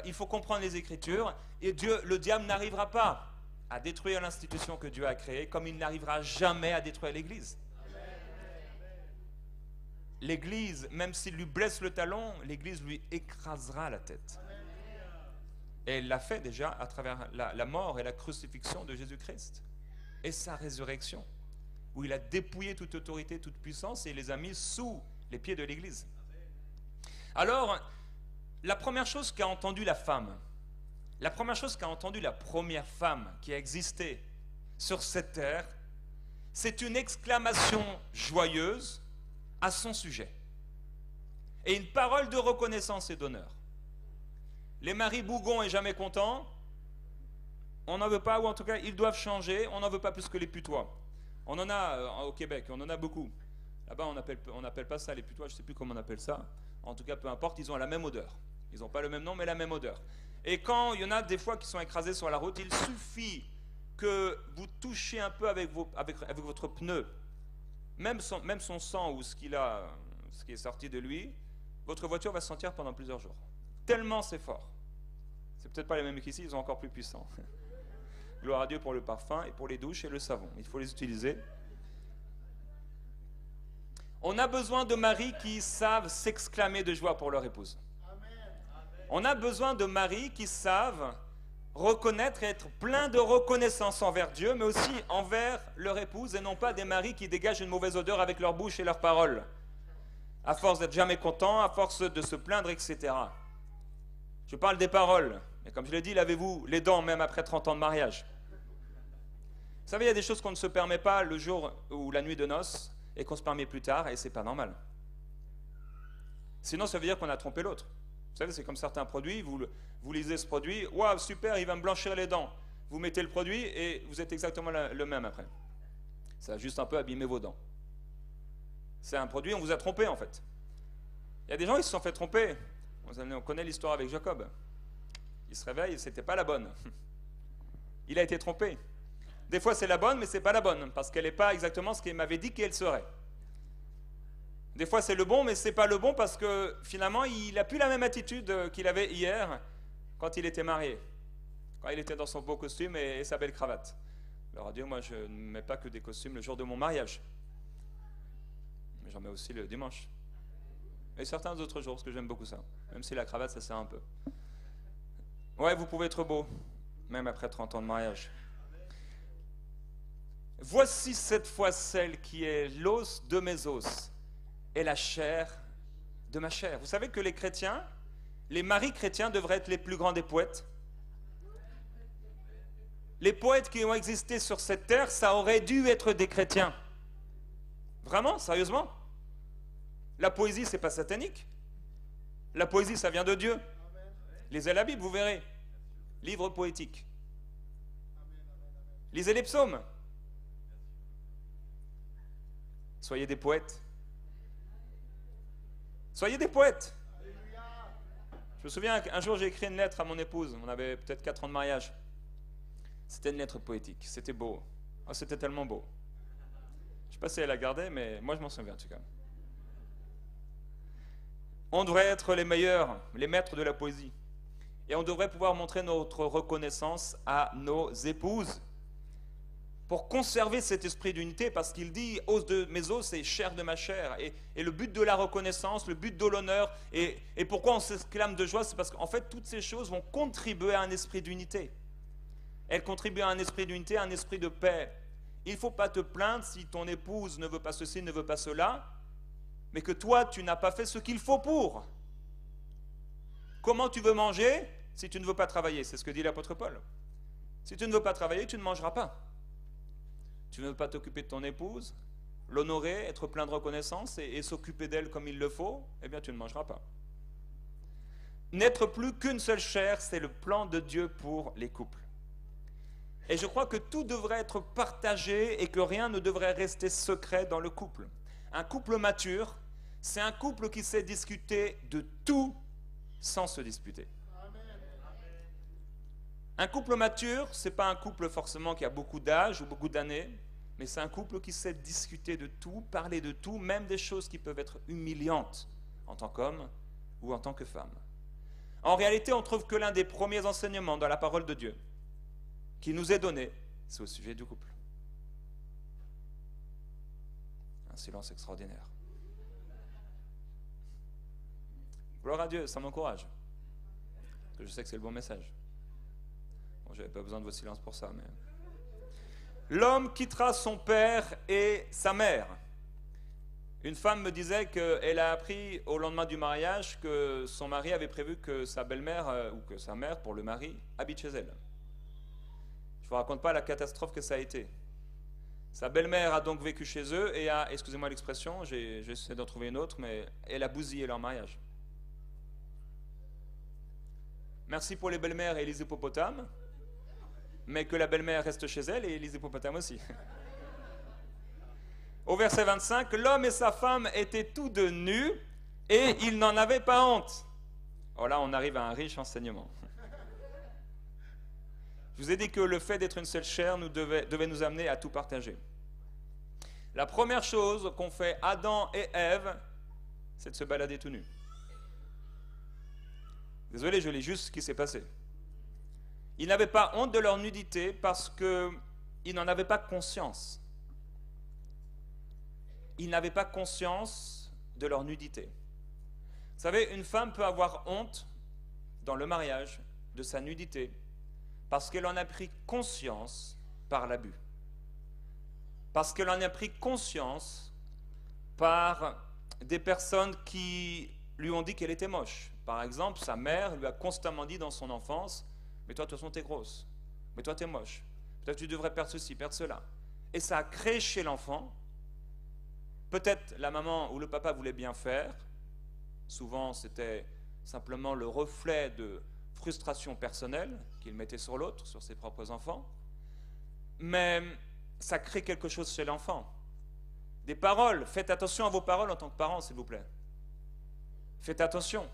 Il faut comprendre les Écritures, et le diable n'arrivera pas à détruire l'institution que Dieu a créée, comme il n'arrivera jamais à détruire l'Église. L'Église, même s'il lui blesse le talon, l'Église lui écrasera la tête. Et elle l'a fait déjà à travers la mort et la crucifixion de Jésus-Christ. Et sa résurrection, où il a dépouillé toute autorité, toute puissance, et les a mis sous les pieds de l'Église. Alors, la première chose qu'a entendue la femme, la première chose qu'a entendue la première femme qui a existé sur cette terre, c'est une exclamation joyeuse à son sujet et une parole de reconnaissance et d'honneur. Les maris bougons et jamais contents, on n'en veut pas, ou en tout cas ils doivent changer, on n'en veut pas plus que les putois. On en a au Québec, on en a beaucoup. Là-bas on n'appelle pas ça les putois, je ne sais plus comment on appelle ça. En tout cas peu importe, ils ont la même odeur. Ils n'ont pas le même nom mais la même odeur. Et quand il y en a des fois qui sont écrasés sur la route, il suffit que vous touchiez un peu avec votre pneu, même son sang ou ce qui est sorti de lui, votre voiture va se sentir pendant plusieurs jours. Tellement c'est fort. C'est peut-être pas les mêmes qu'ici, ils sont encore plus puissants. Gloire à Dieu pour le parfum et pour les douches et le savon. Il faut les utiliser. On a besoin de maris qui savent s'exclamer de joie pour leur épouse. On a besoin de maris qui savent reconnaître et être pleins de reconnaissance envers Dieu, mais aussi envers leur épouse, et non pas des maris qui dégagent une mauvaise odeur avec leur bouche et leurs paroles, à force d'être jamais contents, à force de se plaindre, etc. Je parle des paroles, mais comme je l'ai dit, lavez-vous les dents même après 30 ans de mariage. Vous savez, il y a des choses qu'on ne se permet pas le jour ou la nuit de noces, et qu'on se permet plus tard, et c'est pas normal. Sinon, ça veut dire qu'on a trompé l'autre. Vous savez, c'est comme certains produits, vous lisez ce produit, waouh, super, il va me blanchir les dents. Vous mettez le produit et vous êtes exactement le même après. Ça a juste un peu abîmé vos dents. C'est un produit, on vous a trompé en fait. Il y a des gens qui se sont fait tromper. On connaît l'histoire avec Jacob. Il se réveille, c'était pas la bonne. Il a été trompé. Des fois c'est la bonne, mais c'est pas la bonne, parce qu'elle n'est pas exactement ce qu'il m'avait dit qu'elle serait. Des fois c'est le bon, mais c'est pas le bon parce que finalement il n'a plus la même attitude qu'il avait hier quand il était marié, quand il était dans son beau costume et sa belle cravate. Alors Dieu, moi je ne mets pas que des costumes le jour de mon mariage, mais j'en mets aussi le dimanche et certains autres jours, parce que j'aime beaucoup ça, même si la cravate ça sert un peu. Ouais, vous pouvez être beau, même après 30 ans de mariage. Voici cette fois celle qui est l'os de mes os et la chair de ma chair. Vous savez que les chrétiens, les maris chrétiens devraient être les plus grands des poètes. Les poètes qui ont existé sur cette terre, ça aurait dû être des chrétiens. Vraiment, sérieusement. La poésie, c'est pas satanique. La poésie, ça vient de Dieu. Lisez la Bible, vous verrez. Livre poétique. Lisez les psaumes. Soyez des poètes. Soyez des poètes. Je me souviens qu'un jour j'ai écrit une lettre à mon épouse. On avait peut-être 4 ans de mariage. C'était une lettre poétique. C'était beau. Oh, c'était tellement beau. Je ne sais pas si elle a gardé, mais moi je m'en souviens en tout cas. On devrait être les meilleurs, les maîtres de la poésie. Et on devrait pouvoir montrer notre reconnaissance à nos épouses. Pour conserver cet esprit d'unité, parce qu'il dit « os de mes os et chair de ma chair ». Et le but de la reconnaissance, le but de l'honneur, et pourquoi on s'exclame de joie, c'est parce qu'en fait, toutes ces choses vont contribuer à un esprit d'unité. Elles contribuent à un esprit d'unité, à un esprit de paix. Il ne faut pas te plaindre si ton épouse ne veut pas ceci, ne veut pas cela, mais que toi, tu n'as pas fait ce qu'il faut pour. Comment tu veux manger si tu ne veux pas travailler? C'est ce que dit l'apôtre Paul. Si tu ne veux pas travailler, tu ne mangeras pas. Tu ne veux pas t'occuper de ton épouse, l'honorer, être plein de reconnaissance et s'occuper d'elle comme il le faut, eh bien tu ne mangeras pas. N'être plus qu'une seule chair, c'est le plan de Dieu pour les couples. Et je crois que tout devrait être partagé et que rien ne devrait rester secret dans le couple. Un couple mature, c'est un couple qui sait discuter de tout sans se disputer. Un couple mature, ce n'est pas un couple forcément qui a beaucoup d'âge ou beaucoup d'années, mais c'est un couple qui sait discuter de tout, parler de tout, même des choses qui peuvent être humiliantes en tant qu'homme ou en tant que femme. En réalité, on trouve que l'un des premiers enseignements dans la parole de Dieu qui nous est donné, c'est au sujet du couple. Un silence extraordinaire. Gloire à Dieu, ça m'encourage. Parce que je sais que c'est le bon message. Bon, je n'avais pas besoin de votre silence pour ça, mais... L'homme quittera son père et sa mère. Une femme me disait qu'elle a appris au lendemain du mariage que son mari avait prévu que sa belle-mère, ou que sa mère, pour le mari, habite chez elle. Je ne vous raconte pas la catastrophe que ça a été. Sa belle-mère a donc vécu chez eux et a, excusez-moi l'expression, j'essaie d'en trouver une autre, mais elle a bousillé leur mariage. Merci pour les belles-mères et les hippopotames, mais que la belle-mère reste chez elle et les hippopotames aussi. Au verset 25, l'homme et sa femme étaient tous deux nus et ils n'en avaient pas honte. Oh là, on arrive à un riche enseignement. Je vous ai dit que le fait d'être une seule chair devait nous amener à tout partager. La première chose qu'ont fait Adam et Ève, c'est de se balader tout nus. Désolé, je lis juste ce qui s'est passé. Ils n'avaient pas honte de leur nudité parce qu'ils n'en avaient pas conscience. Ils n'avaient pas conscience de leur nudité. Vous savez, une femme peut avoir honte dans le mariage de sa nudité parce qu'elle en a pris conscience par l'abus. Parce qu'elle en a pris conscience par des personnes qui lui ont dit qu'elle était moche. Par exemple, sa mère lui a constamment dit dans son enfance « Mais toi, de toute façon, t'es grosse. Mais toi, t'es moche. Peut-être tu devrais perdre ceci, perdre cela. » Et ça a créé chez l'enfant, peut-être la maman ou le papa voulait bien faire. Souvent, c'était simplement le reflet de frustration personnelle qu'il mettait sur l'autre, sur ses propres enfants. Mais ça crée quelque chose chez l'enfant. Des paroles. Faites attention à vos paroles en tant que parents, s'il vous plaît. Faites attention.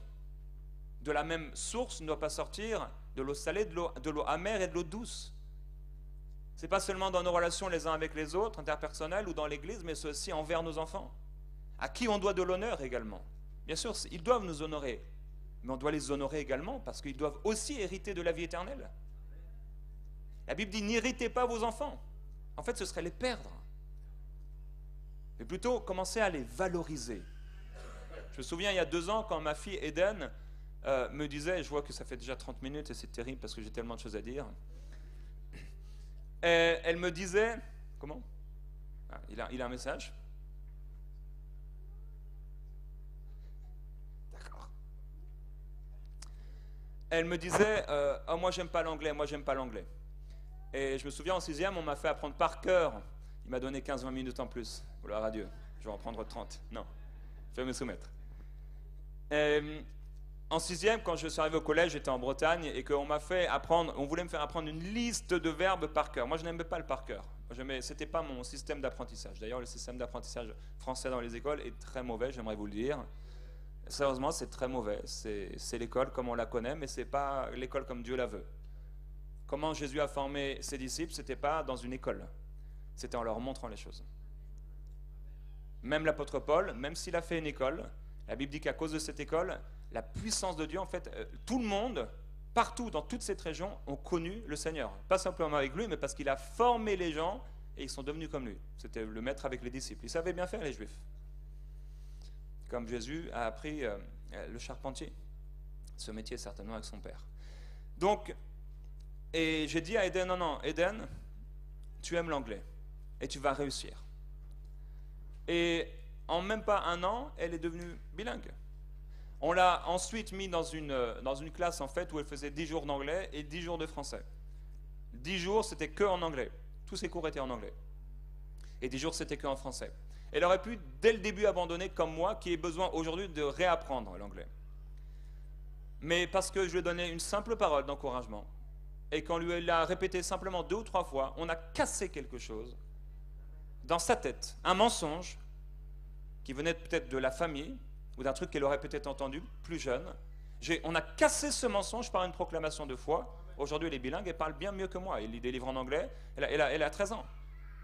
De la même source ne doit pas sortir de l'eau salée, de l'eau amère et de l'eau douce. Ce n'est pas seulement dans nos relations les uns avec les autres, interpersonnelles ou dans l'église, mais c'est aussi envers nos enfants, à qui on doit de l'honneur également. Bien sûr, ils doivent nous honorer, mais on doit les honorer également parce qu'ils doivent aussi hériter de la vie éternelle. La Bible dit « n'irritez pas vos enfants ». En fait, ce serait les perdre. Mais plutôt, commencer à les valoriser. Je me souviens, il y a 2 ans, quand ma fille Eden me disait, je vois que ça fait déjà 30 minutes et c'est terrible parce que j'ai tellement de choses à dire. Et elle me disait, comment? Ah, il a un message. D'accord. Elle me disait, oh, moi j'aime pas l'anglais, moi j'aime pas l'anglais. Et je me souviens, en 6e, on m'a fait apprendre par cœur. Il m'a donné 15-20 minutes en plus. Gloire à Dieu. Je vais en prendre 30. Non, je vais me soumettre. En 6e, quand je suis arrivé au collège, j'étais en Bretagne et qu'on m'a fait apprendre, on voulait me faire apprendre une liste de verbes par cœur. Moi, je n'aimais pas le par cœur. C'était pas mon système d'apprentissage. D'ailleurs, le système d'apprentissage français dans les écoles est très mauvais, j'aimerais vous le dire. Sérieusement, c'est très mauvais. C'est l'école comme on la connaît, mais c'est pas l'école comme Dieu la veut. Comment Jésus a formé ses disciples, c'était pas dans une école. C'était en leur montrant les choses. Même l'apôtre Paul, même s'il a fait une école, la Bible dit qu'à cause de cette école, la puissance de Dieu, en fait, tout le monde, partout, dans toute cette région, ont connu le Seigneur. Pas simplement avec lui, mais parce qu'il a formé les gens et ils sont devenus comme lui. C'était le maître avec les disciples. Il savait bien faire, les Juifs. Comme Jésus a appris le charpentier. Ce métier, certainement, avec son père. Donc, et j'ai dit à Eden, non, Eden, tu aimes l'anglais et tu vas réussir. Et en même pas 1 an, elle est devenue bilingue. On l'a ensuite mis dans une classe en fait où elle faisait 10 jours d'anglais et 10 jours de français. 10 jours, c'était que en anglais. Tous ses cours étaient en anglais. Et 10 jours, c'était que en français. Elle aurait pu, dès le début, abandonner comme moi, qui ai besoin aujourd'hui de réapprendre l'anglais. Mais parce que je lui ai donné une simple parole d'encouragement, et qu'on lui l'a répété simplement 2 ou 3 fois, on a cassé quelque chose dans sa tête, un mensonge qui venait peut-être de la famille, ou d'un truc qu'elle aurait peut-être entendu plus jeune. On a cassé ce mensonge par une proclamation de foi. Aujourd'hui, elle est bilingue, elle parle bien mieux que moi. Elle lit des livres en anglais, elle a 13 ans.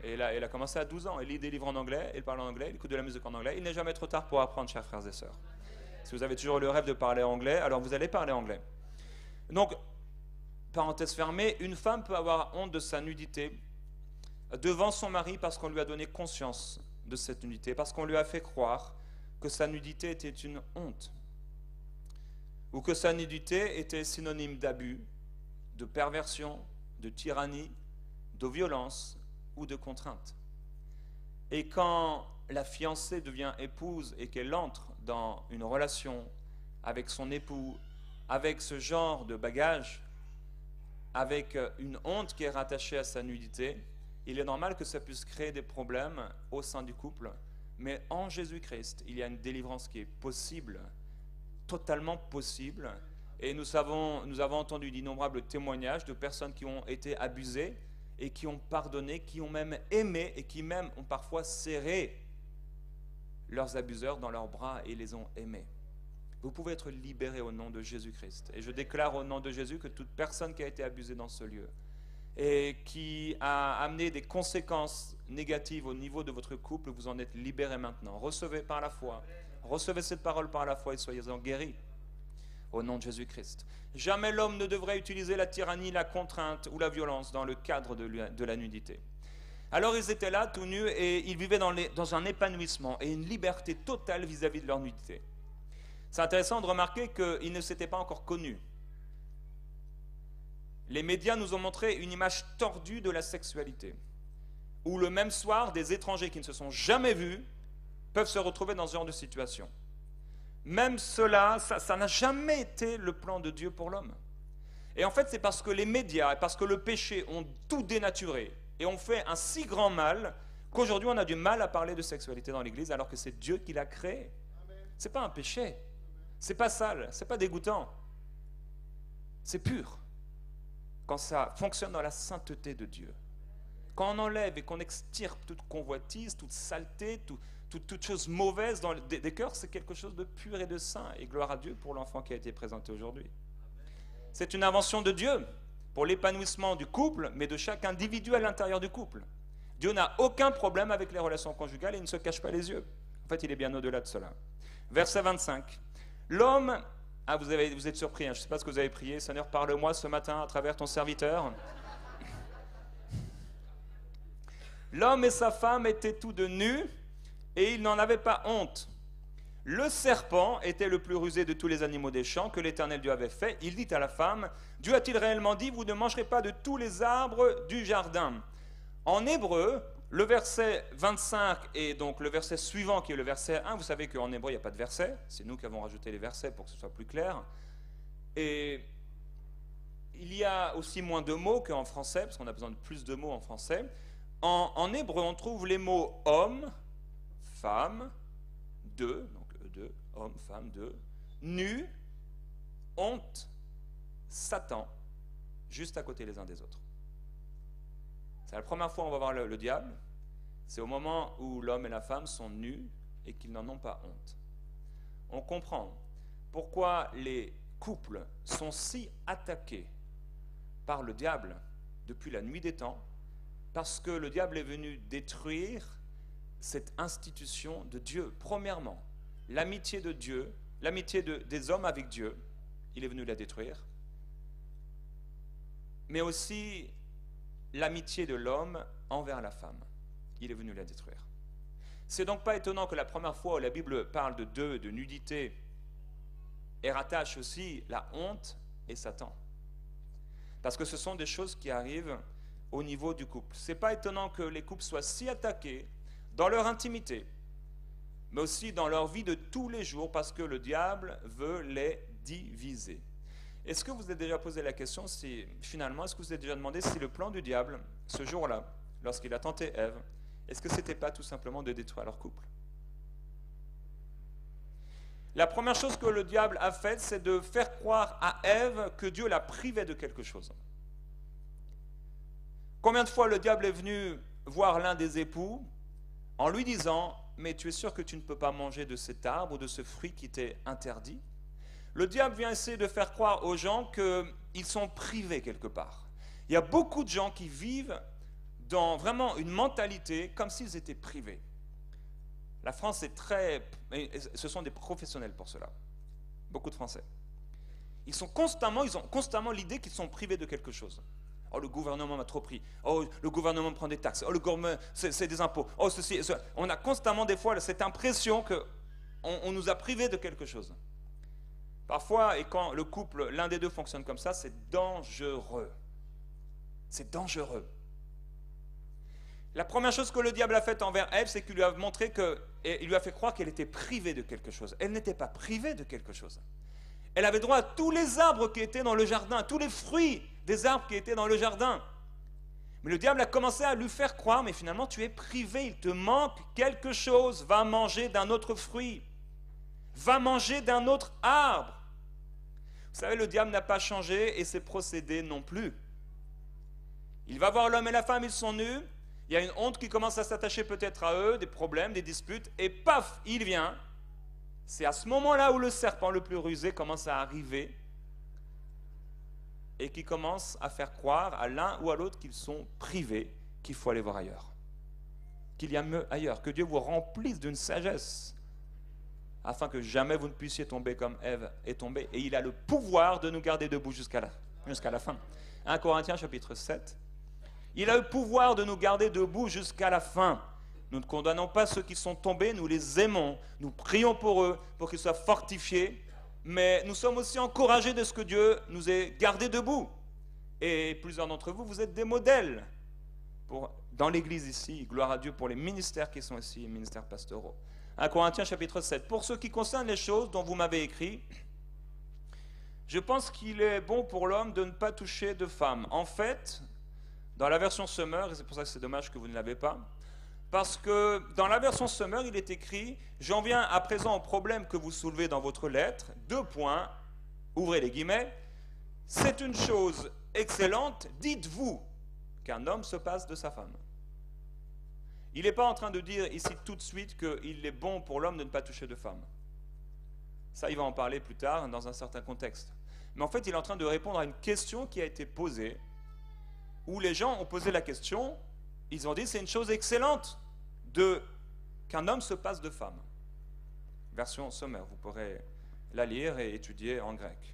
Et elle a commencé à 12 ans. Elle lit des livres en anglais, elle parle en anglais, elle écoute de la musique en anglais. Il n'est jamais trop tard pour apprendre, chers frères et sœurs. Si vous avez toujours le rêve de parler anglais, alors vous allez parler anglais. Donc, parenthèse fermée, une femme peut avoir honte de sa nudité devant son mari parce qu'on lui a donné conscience de cette nudité, parce qu'on lui a fait croire que sa nudité était une honte, ou que sa nudité était synonyme d'abus, de perversion, de tyrannie, de violence ou de contrainte. Et quand la fiancée devient épouse et qu'elle entre dans une relation avec son époux, avec ce genre de bagage, avec une honte qui est rattachée à sa nudité, il est normal que ça puisse créer des problèmes au sein du couple. Mais en Jésus-Christ, il y a une délivrance qui est possible, totalement possible. Et nous avons entendu d'innombrables témoignages de personnes qui ont été abusées et qui ont pardonné, qui ont même aimé et qui même ont parfois serré leurs abuseurs dans leurs bras et les ont aimés. Vous pouvez être libérés au nom de Jésus-Christ. Et je déclare au nom de Jésus que toute personne qui a été abusée dans ce lieu et qui a amené des conséquences négatives au niveau de votre couple, vous en êtes libérés maintenant. Recevez par la foi. Recevez cette parole par la foi et soyez-en guéris. Au nom de Jésus-Christ. Jamais l'homme ne devrait utiliser la tyrannie, la contrainte ou la violence dans le cadre de la nudité. Alors ils étaient là, tout nus, et ils vivaient dans un épanouissement et une liberté totale vis-à-vis de leur nudité. C'est intéressant de remarquer qu'ils ne s'étaient pas encore connus. Les médias nous ont montré une image tordue de la sexualité, où le même soir, des étrangers qui ne se sont jamais vus peuvent se retrouver dans ce genre de situation. Même cela, ça n'a jamais été le plan de Dieu pour l'homme. Et en fait, c'est parce que les médias et parce que le péché ont tout dénaturé et ont fait un si grand mal qu'aujourd'hui on a du mal à parler de sexualité dans l'Église alors que c'est Dieu qui l'a créé. C'est pas un péché, c'est pas sale, c'est pas dégoûtant, c'est pur. Quand ça fonctionne dans la sainteté de Dieu, quand on enlève et qu'on extirpe toute convoitise, toute saleté, toute chose mauvaise dans des cœurs, c'est quelque chose de pur et de saint. Et gloire à Dieu pour l'enfant qui a été présenté aujourd'hui. C'est une invention de Dieu pour l'épanouissement du couple, mais de chaque individu à l'intérieur du couple. Dieu n'a aucun problème avec les relations conjugales et il ne se cache pas les yeux. En fait, il est bien au-delà de cela. Verset 25. L'homme... Ah, vous êtes surpris, hein, je ne sais pas ce que vous avez prié. Seigneur, parle-moi ce matin à travers ton serviteur. L'homme et sa femme étaient tous deux nus et ils n'en avaient pas honte. Le serpent était le plus rusé de tous les animaux des champs que l'Éternel Dieu avait fait. Il dit à la femme, Dieu a-t-il réellement dit, vous ne mangerez pas de tous les arbres du jardin. En hébreu, le verset 25 et donc le verset suivant qui est le verset 1, vous savez qu'en hébreu il n'y a pas de verset, c'est nous qui avons rajouté les versets pour que ce soit plus clair. Et il y a aussi moins de mots qu'en français, parce qu'on a besoin de plus de mots en français. En hébreu, on trouve les mots homme, femme, deux, donc deux, homme, femme, deux, nu, honte, Satan, juste à côté les uns des autres. C'est la première fois où on va voir le diable, c'est au moment où l'homme et la femme sont nus et qu'ils n'en ont pas honte. On comprend pourquoi les couples sont si attaqués par le diable depuis la nuit des temps, parce que le diable est venu détruire cette institution de Dieu. Premièrement, l'amitié de Dieu, l'amitié des hommes avec Dieu, il est venu la détruire, mais aussi l'amitié de l'homme envers la femme, il est venu la détruire. C'est donc pas étonnant que la première fois où la Bible parle de deux, de nudité, elle rattache aussi la honte et Satan. Parce que ce sont des choses qui arrivent au niveau du couple. C'est pas étonnant que les couples soient si attaqués dans leur intimité, mais aussi dans leur vie de tous les jours, parce que le diable veut les diviser. Est-ce que vous vous êtes déjà posé la question si, finalement, est-ce que vous vous êtes déjà demandé si le plan du diable, ce jour-là, lorsqu'il a tenté Ève, est-ce que ce n'était pas tout simplement de détruire leur couple? La première chose que le diable a faite, c'est de faire croire à Ève que Dieu la privait de quelque chose. Combien de fois le diable est venu voir l'un des époux en lui disant « Mais tu es sûr que tu ne peux pas manger de cet arbre ou de ce fruit qui t'est interdit ?» Le diable vient essayer de faire croire aux gens qu'ils sont privés quelque part. Il y a beaucoup de gens qui vivent dans vraiment une mentalité comme s'ils étaient privés. La France est ce sont des professionnels pour cela. Beaucoup de Français. Ils ont constamment l'idée qu'ils sont privés de quelque chose. Oh, le gouvernement m'a trop pris. Oh, le gouvernement prend des taxes. Oh, le gouvernement, c'est des impôts. Oh, ceci. On a constamment des fois cette impression qu'on nous a privés de quelque chose. Parfois, et quand le couple, l'un des deux fonctionne comme ça, c'est dangereux. C'est dangereux. La première chose que le diable a faite envers Ève, c'est qu'il lui a montré et il lui a fait croire qu'elle était privée de quelque chose. Elle n'était pas privée de quelque chose. Elle avait droit à tous les arbres qui étaient dans le jardin, à tous les fruits des arbres qui étaient dans le jardin. Mais le diable a commencé à lui faire croire, mais finalement tu es privé, il te manque quelque chose, va manger d'un autre fruit, va manger d'un autre arbre. Vous savez, le diable n'a pas changé et ses procédés non plus. Il va voir l'homme et la femme, ils sont nus, il y a une honte qui commence à s'attacher peut-être à eux, des problèmes, des disputes, et paf, il vient. C'est à ce moment-là où le serpent le plus rusé commence à arriver et qui commence à faire croire à l'un ou à l'autre qu'ils sont privés, qu'il faut aller voir ailleurs, qu'il y a mieux ailleurs, que Dieu vous remplisse d'une sagesse afin que jamais vous ne puissiez tomber comme Ève est tombée. Et il a le pouvoir de nous garder debout jusqu'à la fin. 1 Corinthiens chapitre 7. Il a le pouvoir de nous garder debout jusqu'à la fin. Nous ne condamnons pas ceux qui sont tombés, nous les aimons, nous prions pour eux, pour qu'ils soient fortifiés, mais nous sommes aussi encouragés de ce que Dieu nous ait gardés debout. Et plusieurs d'entre vous, vous êtes des modèles dans l'église ici. Gloire à Dieu pour les ministères qui sont ici, les ministères pastoraux. 1 Corinthiens chapitre 7. Pour ce qui concerne les choses dont vous m'avez écrit, je pense qu'il est bon pour l'homme de ne pas toucher de femme. En fait, dans la version Summer, et c'est pour ça que c'est dommage que vous ne l'avez pas, parce que dans la version Summer, il est écrit « J'en viens à présent au problème que vous soulevez dans votre lettre. 2 points, ouvrez les guillemets. C'est une chose excellente, dites-vous qu'un homme se passe de sa femme. » Il n'est pas en train de dire ici tout de suite qu'il est bon pour l'homme de ne pas toucher de femme. Ça, il va en parler plus tard dans un certain contexte. Mais en fait, il est en train de répondre à une question qui a été posée, où les gens ont posé la question, ils ont dit c'est une chose excellente qu'un homme se passe de femme. Version sommaire, vous pourrez la lire et étudier en grec.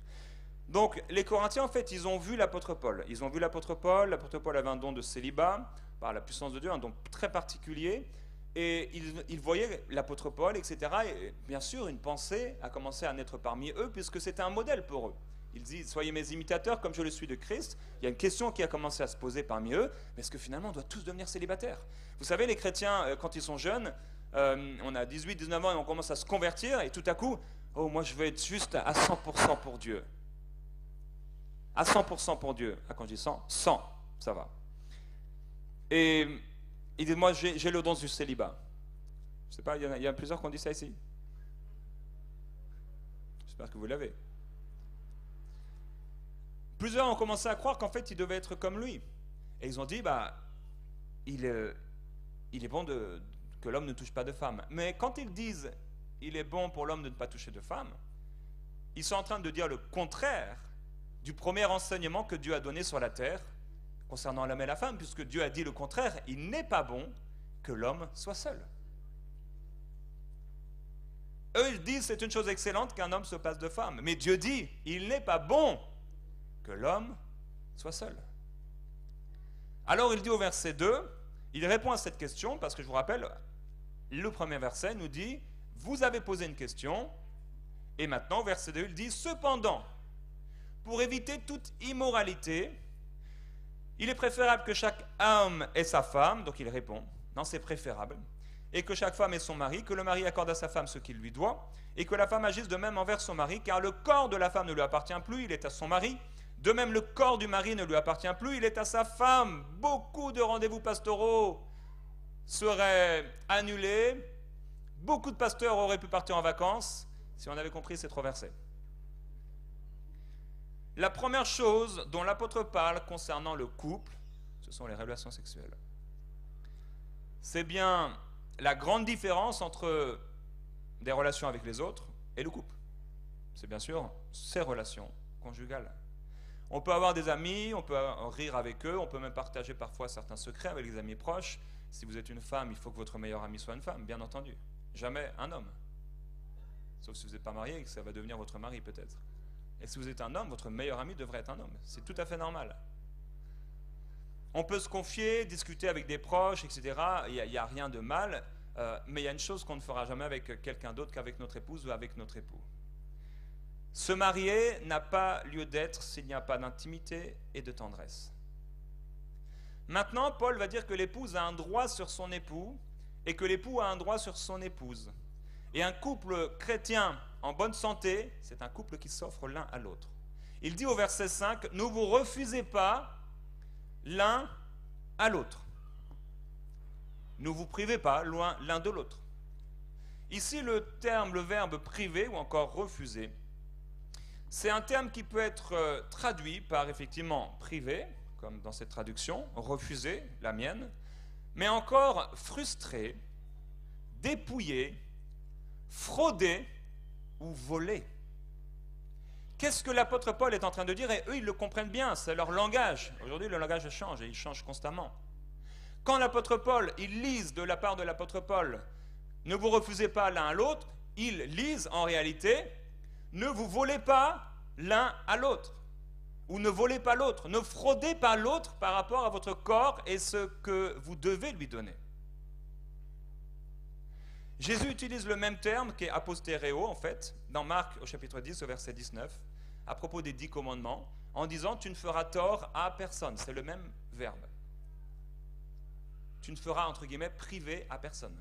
Donc les Corinthiens, en fait, ils ont vu l'apôtre Paul. Ils ont vu l'apôtre Paul avait un don de célibat, par la puissance de Dieu, un don très particulier, et ils voyaient l'apôtre Paul, etc. Et bien sûr, une pensée a commencé à naître parmi eux, puisque c'était un modèle pour eux. Il dit, soyez mes imitateurs comme je le suis de Christ. Il y a une question qui a commencé à se poser parmi eux, mais est-ce que finalement on doit tous devenir célibataires? Vous savez, les chrétiens, quand ils sont jeunes, on a 18, 19 ans et on commence à se convertir, et tout à coup, oh moi je veux être juste à 100% pour Dieu. À 100% pour Dieu. Ah, quand je dis 100, 100, ça va. Et il dit, moi j'ai le don du célibat. Je ne sais pas, il y a plusieurs qui ont dit ça ici. J'espère que vous l'avez. Plusieurs ont commencé à croire qu'en fait, ils devaient être comme lui. Et ils ont dit, il est bon que l'homme ne touche pas de femme. Mais quand ils disent, il est bon pour l'homme de ne pas toucher de femme, ils sont en train de dire le contraire du premier enseignement que Dieu a donné sur la terre concernant l'homme et la femme, puisque Dieu a dit le contraire, il n'est pas bon que l'homme soit seul. Eux, ils disent, c'est une chose excellente qu'un homme se passe de femme. Mais Dieu dit, il n'est pas bon que l'homme soit seul. Alors il dit au verset 2, il répond à cette question, parce que je vous rappelle, le premier verset nous dit, vous avez posé une question, et maintenant, verset 2, il dit, cependant, pour éviter toute immoralité, il est préférable que chaque homme ait sa femme, donc il répond, non, c'est préférable, et que chaque femme ait son mari, que le mari accorde à sa femme ce qu'il lui doit, et que la femme agisse de même envers son mari, car le corps de la femme ne lui appartient plus, il est à son mari. De même, le corps du mari ne lui appartient plus, il est à sa femme. Beaucoup de rendez-vous pastoraux seraient annulés. Beaucoup de pasteurs auraient pu partir en vacances si on avait compris ces 3 versets. La première chose dont l'apôtre parle concernant le couple, ce sont les relations sexuelles. C'est bien la grande différence entre des relations avec les autres et le couple. C'est bien sûr ces relations conjugales. On peut avoir des amis, on peut rire avec eux, on peut même partager parfois certains secrets avec les amis proches. Si vous êtes une femme, il faut que votre meilleure amie soit une femme, bien entendu. Jamais un homme. Sauf si vous n'êtes pas marié et que ça va devenir votre mari peut-être. Et si vous êtes un homme, votre meilleur ami devrait être un homme. C'est tout à fait normal. On peut se confier, discuter avec des proches, etc. Il n'y a rien de mal, mais il y a une chose qu'on ne fera jamais avec quelqu'un d'autre qu'avec notre épouse ou avec notre époux. Se marier n'a pas lieu d'être s'il n'y a pas d'intimité et de tendresse. Maintenant, Paul va dire que l'épouse a un droit sur son époux et que l'époux a un droit sur son épouse. Et un couple chrétien en bonne santé, c'est un couple qui s'offre l'un à l'autre. Il dit au verset 5, ne vous refusez pas l'un à l'autre. Ne vous privez pas loin l'un de l'autre. Ici, le verbe priver ou encore refuser, c'est un terme qui peut être traduit par effectivement priver, comme dans cette traduction, refuser, la mienne, mais encore frustrer, dépouiller, frauder ou voler. Qu'est-ce que l'apôtre Paul est en train de dire? Et eux, ils le comprennent bien, c'est leur langage. Aujourd'hui, le langage change et il change constamment. Quand l'apôtre Paul, ils lisent de la part de l'apôtre Paul, ne vous refusez pas l'un à l'autre, ils lisent en réalité, ne vous volez pas l'un à l'autre, ou ne volez pas l'autre, ne fraudez pas l'autre par rapport à votre corps et ce que vous devez lui donner. Jésus utilise le même terme qui est apostéréo, en fait, dans Marc au chapitre 10, au verset 19, à propos des 10 commandements, en disant « tu ne feras tort à personne ». C'est le même verbe. Tu ne feras, entre guillemets, privé à personne.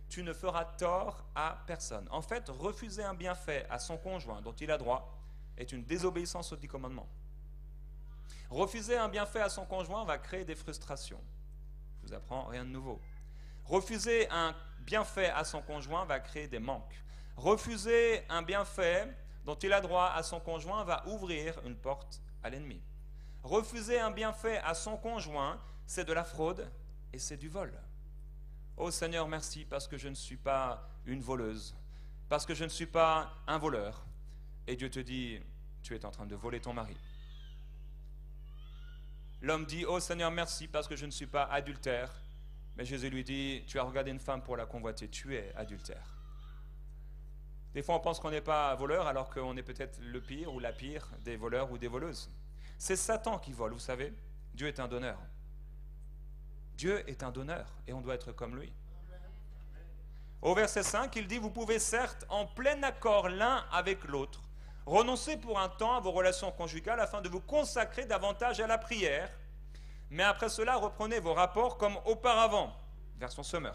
Tu ne feras tort à personne. En fait, refuser un bienfait à son conjoint dont il a droit est une désobéissance aux 10 commandements. Refuser un bienfait à son conjoint va créer des frustrations. Je vous apprends rien de nouveau. Refuser un bienfait à son conjoint va créer des manques. Refuser un bienfait dont il a droit à son conjoint va ouvrir une porte à l'ennemi. Refuser un bienfait à son conjoint, c'est de la fraude et c'est du vol. Oh Seigneur, merci parce que je ne suis pas une voleuse, parce que je ne suis pas un voleur. Et Dieu te dit, tu es en train de voler ton mari. L'homme dit, oh Seigneur, merci parce que je ne suis pas adultère. Mais Jésus lui dit, tu as regardé une femme pour la convoiter, tu es adultère. Des fois, on pense qu'on n'est pas voleur alors qu'on est peut-être le pire ou la pire des voleurs ou des voleuses. C'est Satan qui vole, vous savez. Dieu est un donneur. Dieu est un donneur et on doit être comme lui. Au verset 5, il dit, vous pouvez certes en plein accord l'un avec l'autre renoncer pour un temps à vos relations conjugales afin de vous consacrer davantage à la prière, mais après cela reprenez vos rapports comme auparavant. Version Sommer.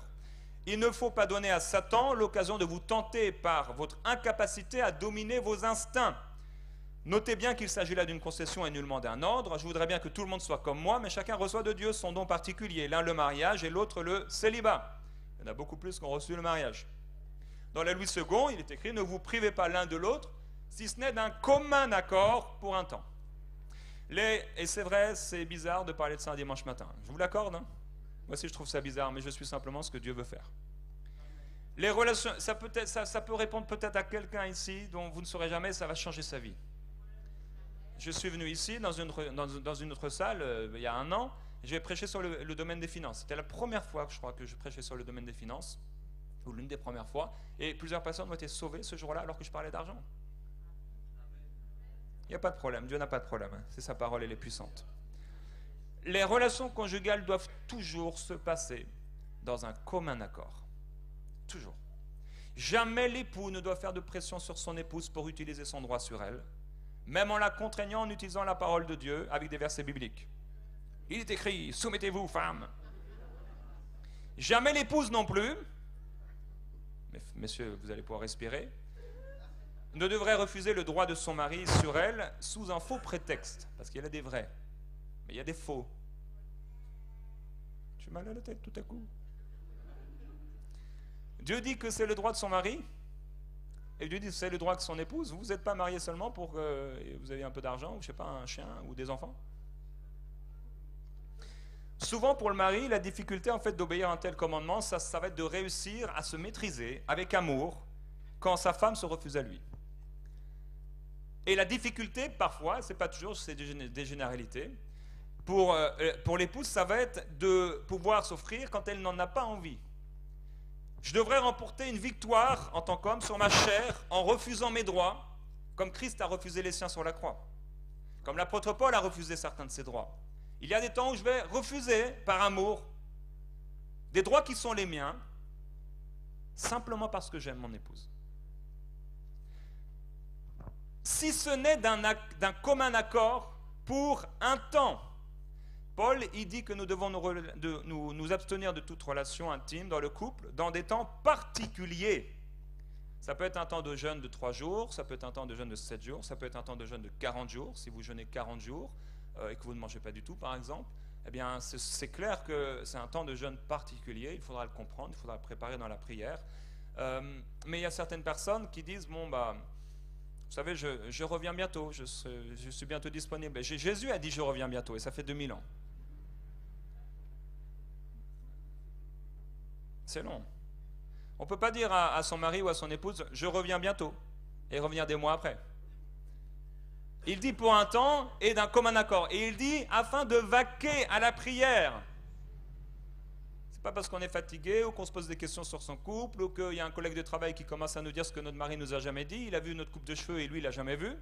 Il ne faut pas donner à Satan l'occasion de vous tenter par votre incapacité à dominer vos instincts. Notez bien qu'il s'agit là d'une concession et nullement d'un ordre. Je voudrais bien que tout le monde soit comme moi, mais chacun reçoit de Dieu son don particulier. L'un le mariage et l'autre le célibat. Il y en a beaucoup plus qui ont reçu le mariage. Dans la Louis II, il est écrit « Ne vous privez pas l'un de l'autre, si ce n'est d'un commun accord pour un temps. » Et c'est vrai, c'est bizarre de parler de ça un dimanche matin. Je vous l'accorde, hein? Moi aussi je trouve ça bizarre, mais je suis simplement ce que Dieu veut faire. Les relations, ça peut répondre peut-être à quelqu'un ici dont vous ne saurez jamais, ça va changer sa vie. Je suis venu ici dans une autre salle il y a un an, j'ai prêché sur le domaine des finances. C'était la première fois que je crois que je prêchais sur le domaine des finances, ou l'une des premières fois, et plusieurs personnes ont été sauvées ce jour-là alors que je parlais d'argent. Il n'y a pas de problème, Dieu n'a pas de problème, hein. C'est sa parole, elle est puissante. Les relations conjugales doivent toujours se passer dans un commun accord. Toujours. Jamais l'époux ne doit faire de pression sur son épouse pour utiliser son droit sur elle, même en la contraignant en utilisant la parole de Dieu avec des versets bibliques. Il est écrit, soumettez-vous, femmes. Jamais l'épouse non plus, mais messieurs, vous allez pouvoir respirer, ne devrait refuser le droit de son mari sur elle sous un faux prétexte, parce qu'il y a des vrais, mais il y a des faux. J'ai mal à la tête tout à coup. Dieu dit que c'est le droit de son mari, et Dieu dit que c'est le droit de son épouse. Vous n'êtes pas marié seulement pour que vous ayez un peu d'argent, ou je sais pas, un chien, ou des enfants. Souvent pour le mari, la difficulté en fait d'obéir à un tel commandement, ça va être de réussir à se maîtriser avec amour quand sa femme se refuse à lui. Et la difficulté, parfois, c'est pas toujours, c'est des généralités, pour l'épouse, ça va être de pouvoir s'offrir quand elle n'en a pas envie. Je devrais remporter une victoire en tant qu'homme sur ma chair en refusant mes droits, comme Christ a refusé les siens sur la croix, comme l'apôtre Paul a refusé certains de ses droits. Il y a des temps où je vais refuser, par amour, des droits qui sont les miens, simplement parce que j'aime mon épouse. Si ce n'est d'un commun accord pour un temps. Paul, il dit que nous devons nous abstenir de toute relation intime dans le couple dans des temps particuliers. Ça peut être un temps de jeûne de 3 jours, ça peut être un temps de jeûne de 7 jours, ça peut être un temps de jeûne de 40 jours, si vous jeûnez 40 jours et que vous ne mangez pas du tout, par exemple. Eh bien, c'est clair que c'est un temps de jeûne particulier, il faudra le comprendre, il faudra le préparer dans la prière. Mais il y a certaines personnes qui disent, bon, bah, vous savez, je reviens bientôt, je suis bientôt disponible. Jésus a dit, je reviens bientôt, et ça fait 2000 ans. C'est long. On ne peut pas dire à son mari ou à son épouse, je reviens bientôt, et revenir des mois après. Il dit pour un temps et d'un commun accord. Et il dit afin de vaquer à la prière. C'est pas parce qu'on est fatigué ou qu'on se pose des questions sur son couple ou qu'il y a un collègue de travail qui commence à nous dire ce que notre mari nous a jamais dit. Il a vu notre coupe de cheveux et lui il l'a jamais vu.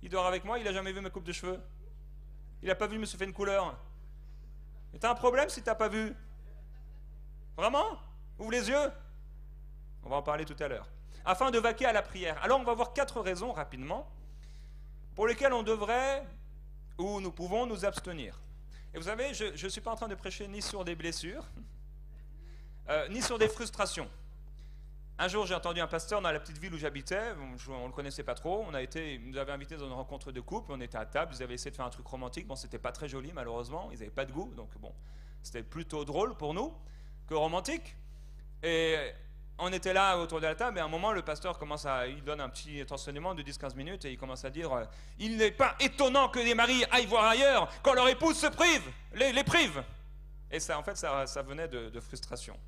Il dort avec moi, il a jamais vu ma coupe de cheveux. Il n'a pas vu me se faire une couleur. Mais t'as un problème si t'as pas vu. Vraiment? Ouvre les yeux. On va en parler tout à l'heure. Afin de vaquer à la prière. Alors on va voir 4 raisons rapidement pour lesquelles on devrait ou nous pouvons nous abstenir. Et vous savez, je ne suis pas en train de prêcher ni sur des blessures, ni sur des frustrations. Un jour, j'ai entendu un pasteur dans la petite ville où j'habitais, on ne le connaissait pas trop, il nous avait invités dans une rencontre de couple, on était à table, ils avaient essayé de faire un truc romantique, bon, c'était pas très joli malheureusement, ils n'avaient pas de goût, donc bon, c'était plutôt drôle pour nous que romantique. Et on était là autour de la table et à un moment le pasteur il donne un petit enseignement de 10-15 minutes et il commence à dire il n'est pas étonnant que les maris aillent voir ailleurs quand leur épouse se prive, les prive. Et ça en fait ça venait de frustration.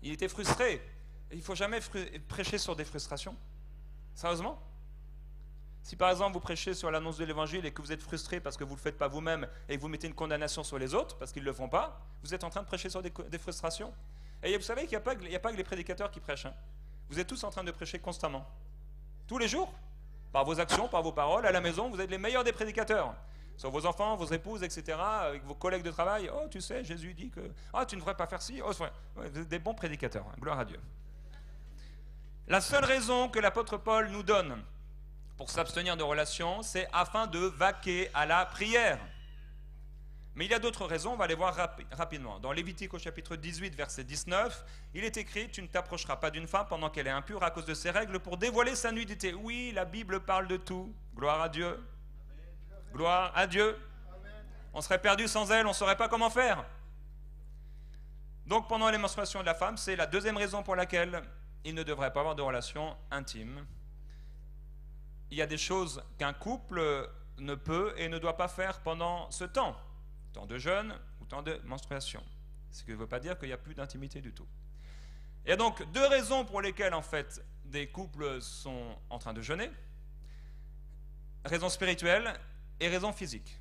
Il était frustré. Il ne faut jamais prêcher sur des frustrations. Sérieusement. Si par exemple vous prêchez sur l'annonce de l'évangile et que vous êtes frustré parce que vous ne le faites pas vous-même et que vous mettez une condamnation sur les autres parce qu'ils ne le font pas, vous êtes en train de prêcher sur des frustrations. Et vous savez qu'il n'y a pas que les prédicateurs qui prêchent. Hein. Vous êtes tous en train de prêcher constamment. Tous les jours. Par vos actions, par vos paroles. À la maison, vous êtes les meilleurs des prédicateurs. Sur vos enfants, vos épouses, etc. Avec vos collègues de travail. Oh, tu sais, Jésus dit que... Ah, tu ne devrais pas faire ci. Oh, vous êtes des bons prédicateurs. Hein. Gloire à Dieu. La seule raison que l'apôtre Paul nous donne pour s'abstenir de relations, c'est afin de vaquer à la prière. Mais il y a d'autres raisons, on va les voir rapidement. Dans Lévitique au chapitre 18, verset 19, il est écrit « Tu ne t'approcheras pas d'une femme pendant qu'elle est impure à cause de ses règles pour dévoiler sa nudité. » Oui, la Bible parle de tout. Gloire à Dieu. Gloire à Dieu. On serait perdu sans elle, on ne saurait pas comment faire. Donc pendant les menstruations de la femme, c'est la deuxième raison pour laquelle il ne devrait pas avoir de relations intimes. Il y a des choses qu'un couple ne peut et ne doit pas faire pendant ce temps. Temps de jeûne ou temps de menstruation. Ce qui ne veut pas dire qu'il n'y a plus d'intimité du tout. Il y a donc 2 raisons pour lesquelles en fait des couples sont en train de jeûner. Raison spirituelle et raison physique.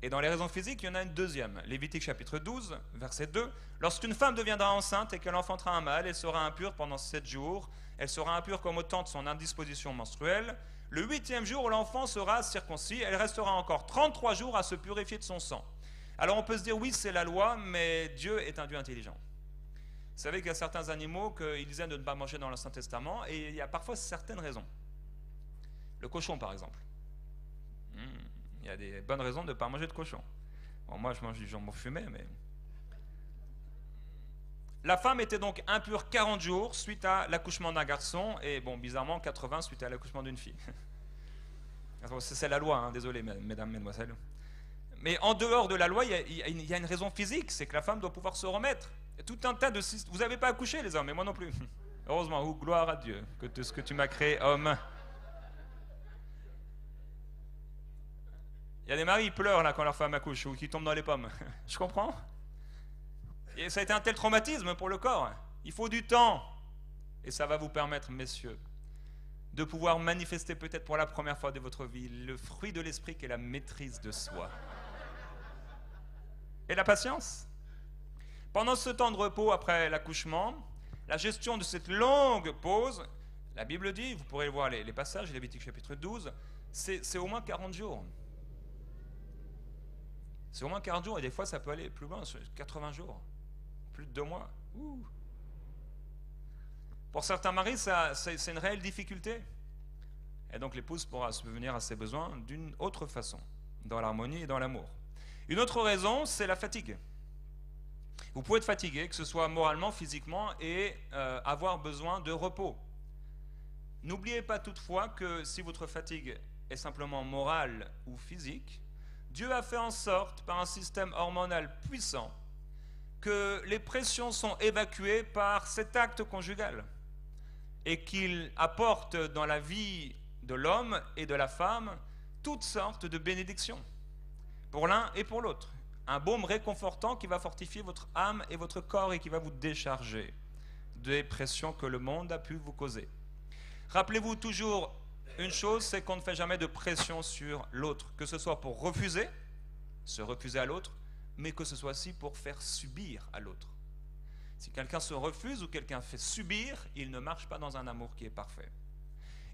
Et dans les raisons physiques, il y en a une deuxième. Lévitique chapitre 12, verset 2. Lorsqu'une femme deviendra enceinte et qu'elle enfantera un mâle, elle sera impure pendant 7 jours. Elle sera impure comme au temps de son indisposition menstruelle. Le 8e jour, l'enfant sera circoncis. Elle restera encore 33 jours à se purifier de son sang. Alors on peut se dire, oui, c'est la loi, mais Dieu est un Dieu intelligent. Vous savez qu'il y a certains animaux qu'il disait de ne pas manger dans l'Ancien Testament, et il y a parfois certaines raisons. Le cochon, par exemple. Il y a des bonnes raisons de ne pas manger de cochon. Bon, moi, je mange du jambon fumé, mais... La femme était donc impure 40 jours suite à l'accouchement d'un garçon, et bon, bizarrement, 80 suite à l'accouchement d'une fille. C'est la loi, hein, désolé, mesdames, mesdemoiselles. Mais en dehors de la loi, il y a une raison physique, c'est que la femme doit pouvoir se remettre. Tout un tas de... Vous n'avez pas accouché, les hommes, et moi non plus. Heureusement, gloire à Dieu, que ce que tu m'as créé, homme. Il y a des maris qui pleurent là, quand leur femme accouche, ou qui tombent dans les pommes. Je comprends. Et ça a été un tel traumatisme pour le corps. Il faut du temps. Et ça va vous permettre, messieurs, de pouvoir manifester peut-être pour la première fois de votre vie le fruit de l'esprit qui est la maîtrise de soi. Et la patience. Pendant ce temps de repos après l'accouchement, la gestion de cette longue pause, la Bible dit, vous pourrez voir les passages, Lévitique chapitre 12, c'est au moins 40 jours. C'est au moins 40 jours, et des fois ça peut aller plus loin, 80 jours, plus de 2 mois. Ouh. Pour certains maris, c'est une réelle difficulté. Et donc l'épouse pourra subvenir à ses besoins d'une autre façon. dans l'harmonie et dans l'amour. Une autre raison, c'est la fatigue. Vous pouvez être fatigué, que ce soit moralement, physiquement, et avoir besoin de repos. N'oubliez pas toutefois que si votre fatigue est simplement morale ou physique, Dieu a fait en sorte, par un système hormonal puissant, que les pressions sont évacuées par cet acte conjugal et qu'il apporte dans la vie de l'homme et de la femme toutes sortes de bénédictions, pour l'un et pour l'autre. Un baume réconfortant qui va fortifier votre âme et votre corps et qui va vous décharger des pressions que le monde a pu vous causer. Rappelez-vous toujours une chose, c'est qu'on ne fait jamais de pression sur l'autre, que ce soit pour refuser, se refuser à l'autre, mais que ce soit aussi pour faire subir à l'autre. Si quelqu'un se refuse ou quelqu'un fait subir, il ne marche pas dans un amour qui est parfait.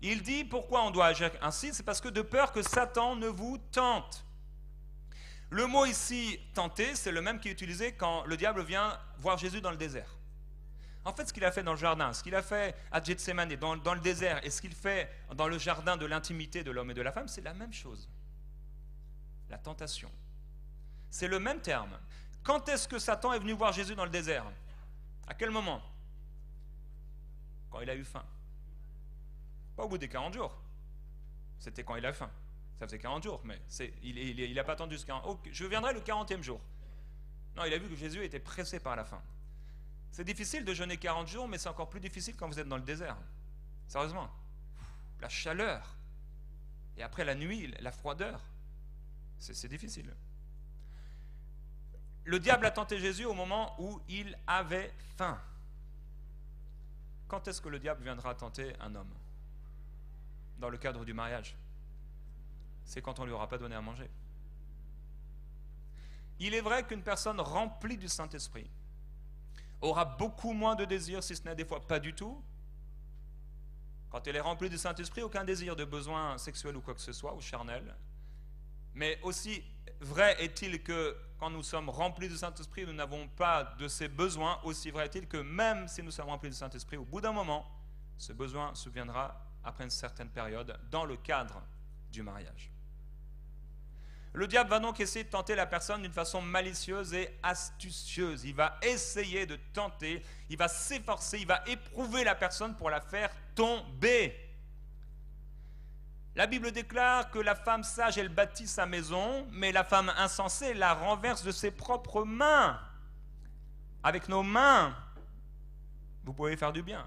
Il dit pourquoi on doit agir ainsi, c'est parce que de peur que Satan ne vous tente. Le mot ici « tenter », c'est le même qui est utilisé quand le diable vient voir Jésus dans le désert. En fait, ce qu'il a fait dans le jardin, ce qu'il a fait à Gethsémane, dans le désert, et ce qu'il fait dans le jardin de l'intimité de l'homme et de la femme, c'est la même chose. La tentation. C'est le même terme. Quand est-ce que Satan est venu voir Jésus dans le désert? À quel moment? Quand il a eu faim. Pas au bout des 40 jours. C'était quand il a eu faim. Ça faisait 40 jours, mais il n'a pas attendu ce 40. Oh, je viendrai le 40e jour. Non, il a vu que Jésus était pressé par la faim. C'est difficile de jeûner 40 jours, mais c'est encore plus difficile quand vous êtes dans le désert. Sérieusement. La chaleur. Et après la nuit, la froideur. C'est difficile. Le diable a tenté Jésus au moment où il avait faim. Quand est-ce que le diable viendra tenter un homme? Dans le cadre du mariage. C'est quand on ne lui aura pas donné à manger. Il est vrai qu'une personne remplie du Saint-Esprit aura beaucoup moins de désirs, si ce n'est des fois pas du tout. Quand elle est remplie du Saint-Esprit, aucun désir de besoin sexuel ou quoi que ce soit, ou charnel. Mais aussi vrai est-il que quand nous sommes remplis du Saint-Esprit, nous n'avons pas de ces besoins. Aussi vrai est-il que même si nous sommes remplis du Saint-Esprit, au bout d'un moment, ce besoin subviendra après une certaine période dans le cadre du mariage. Le diable va donc essayer de tenter la personne d'une façon malicieuse et astucieuse. Il va essayer de tenter, il va s'efforcer, il va éprouver la personne pour la faire tomber. La Bible déclare que la femme sage, elle bâtit sa maison, mais la femme insensée la renverse de ses propres mains. Avec nos mains, vous pouvez faire du bien,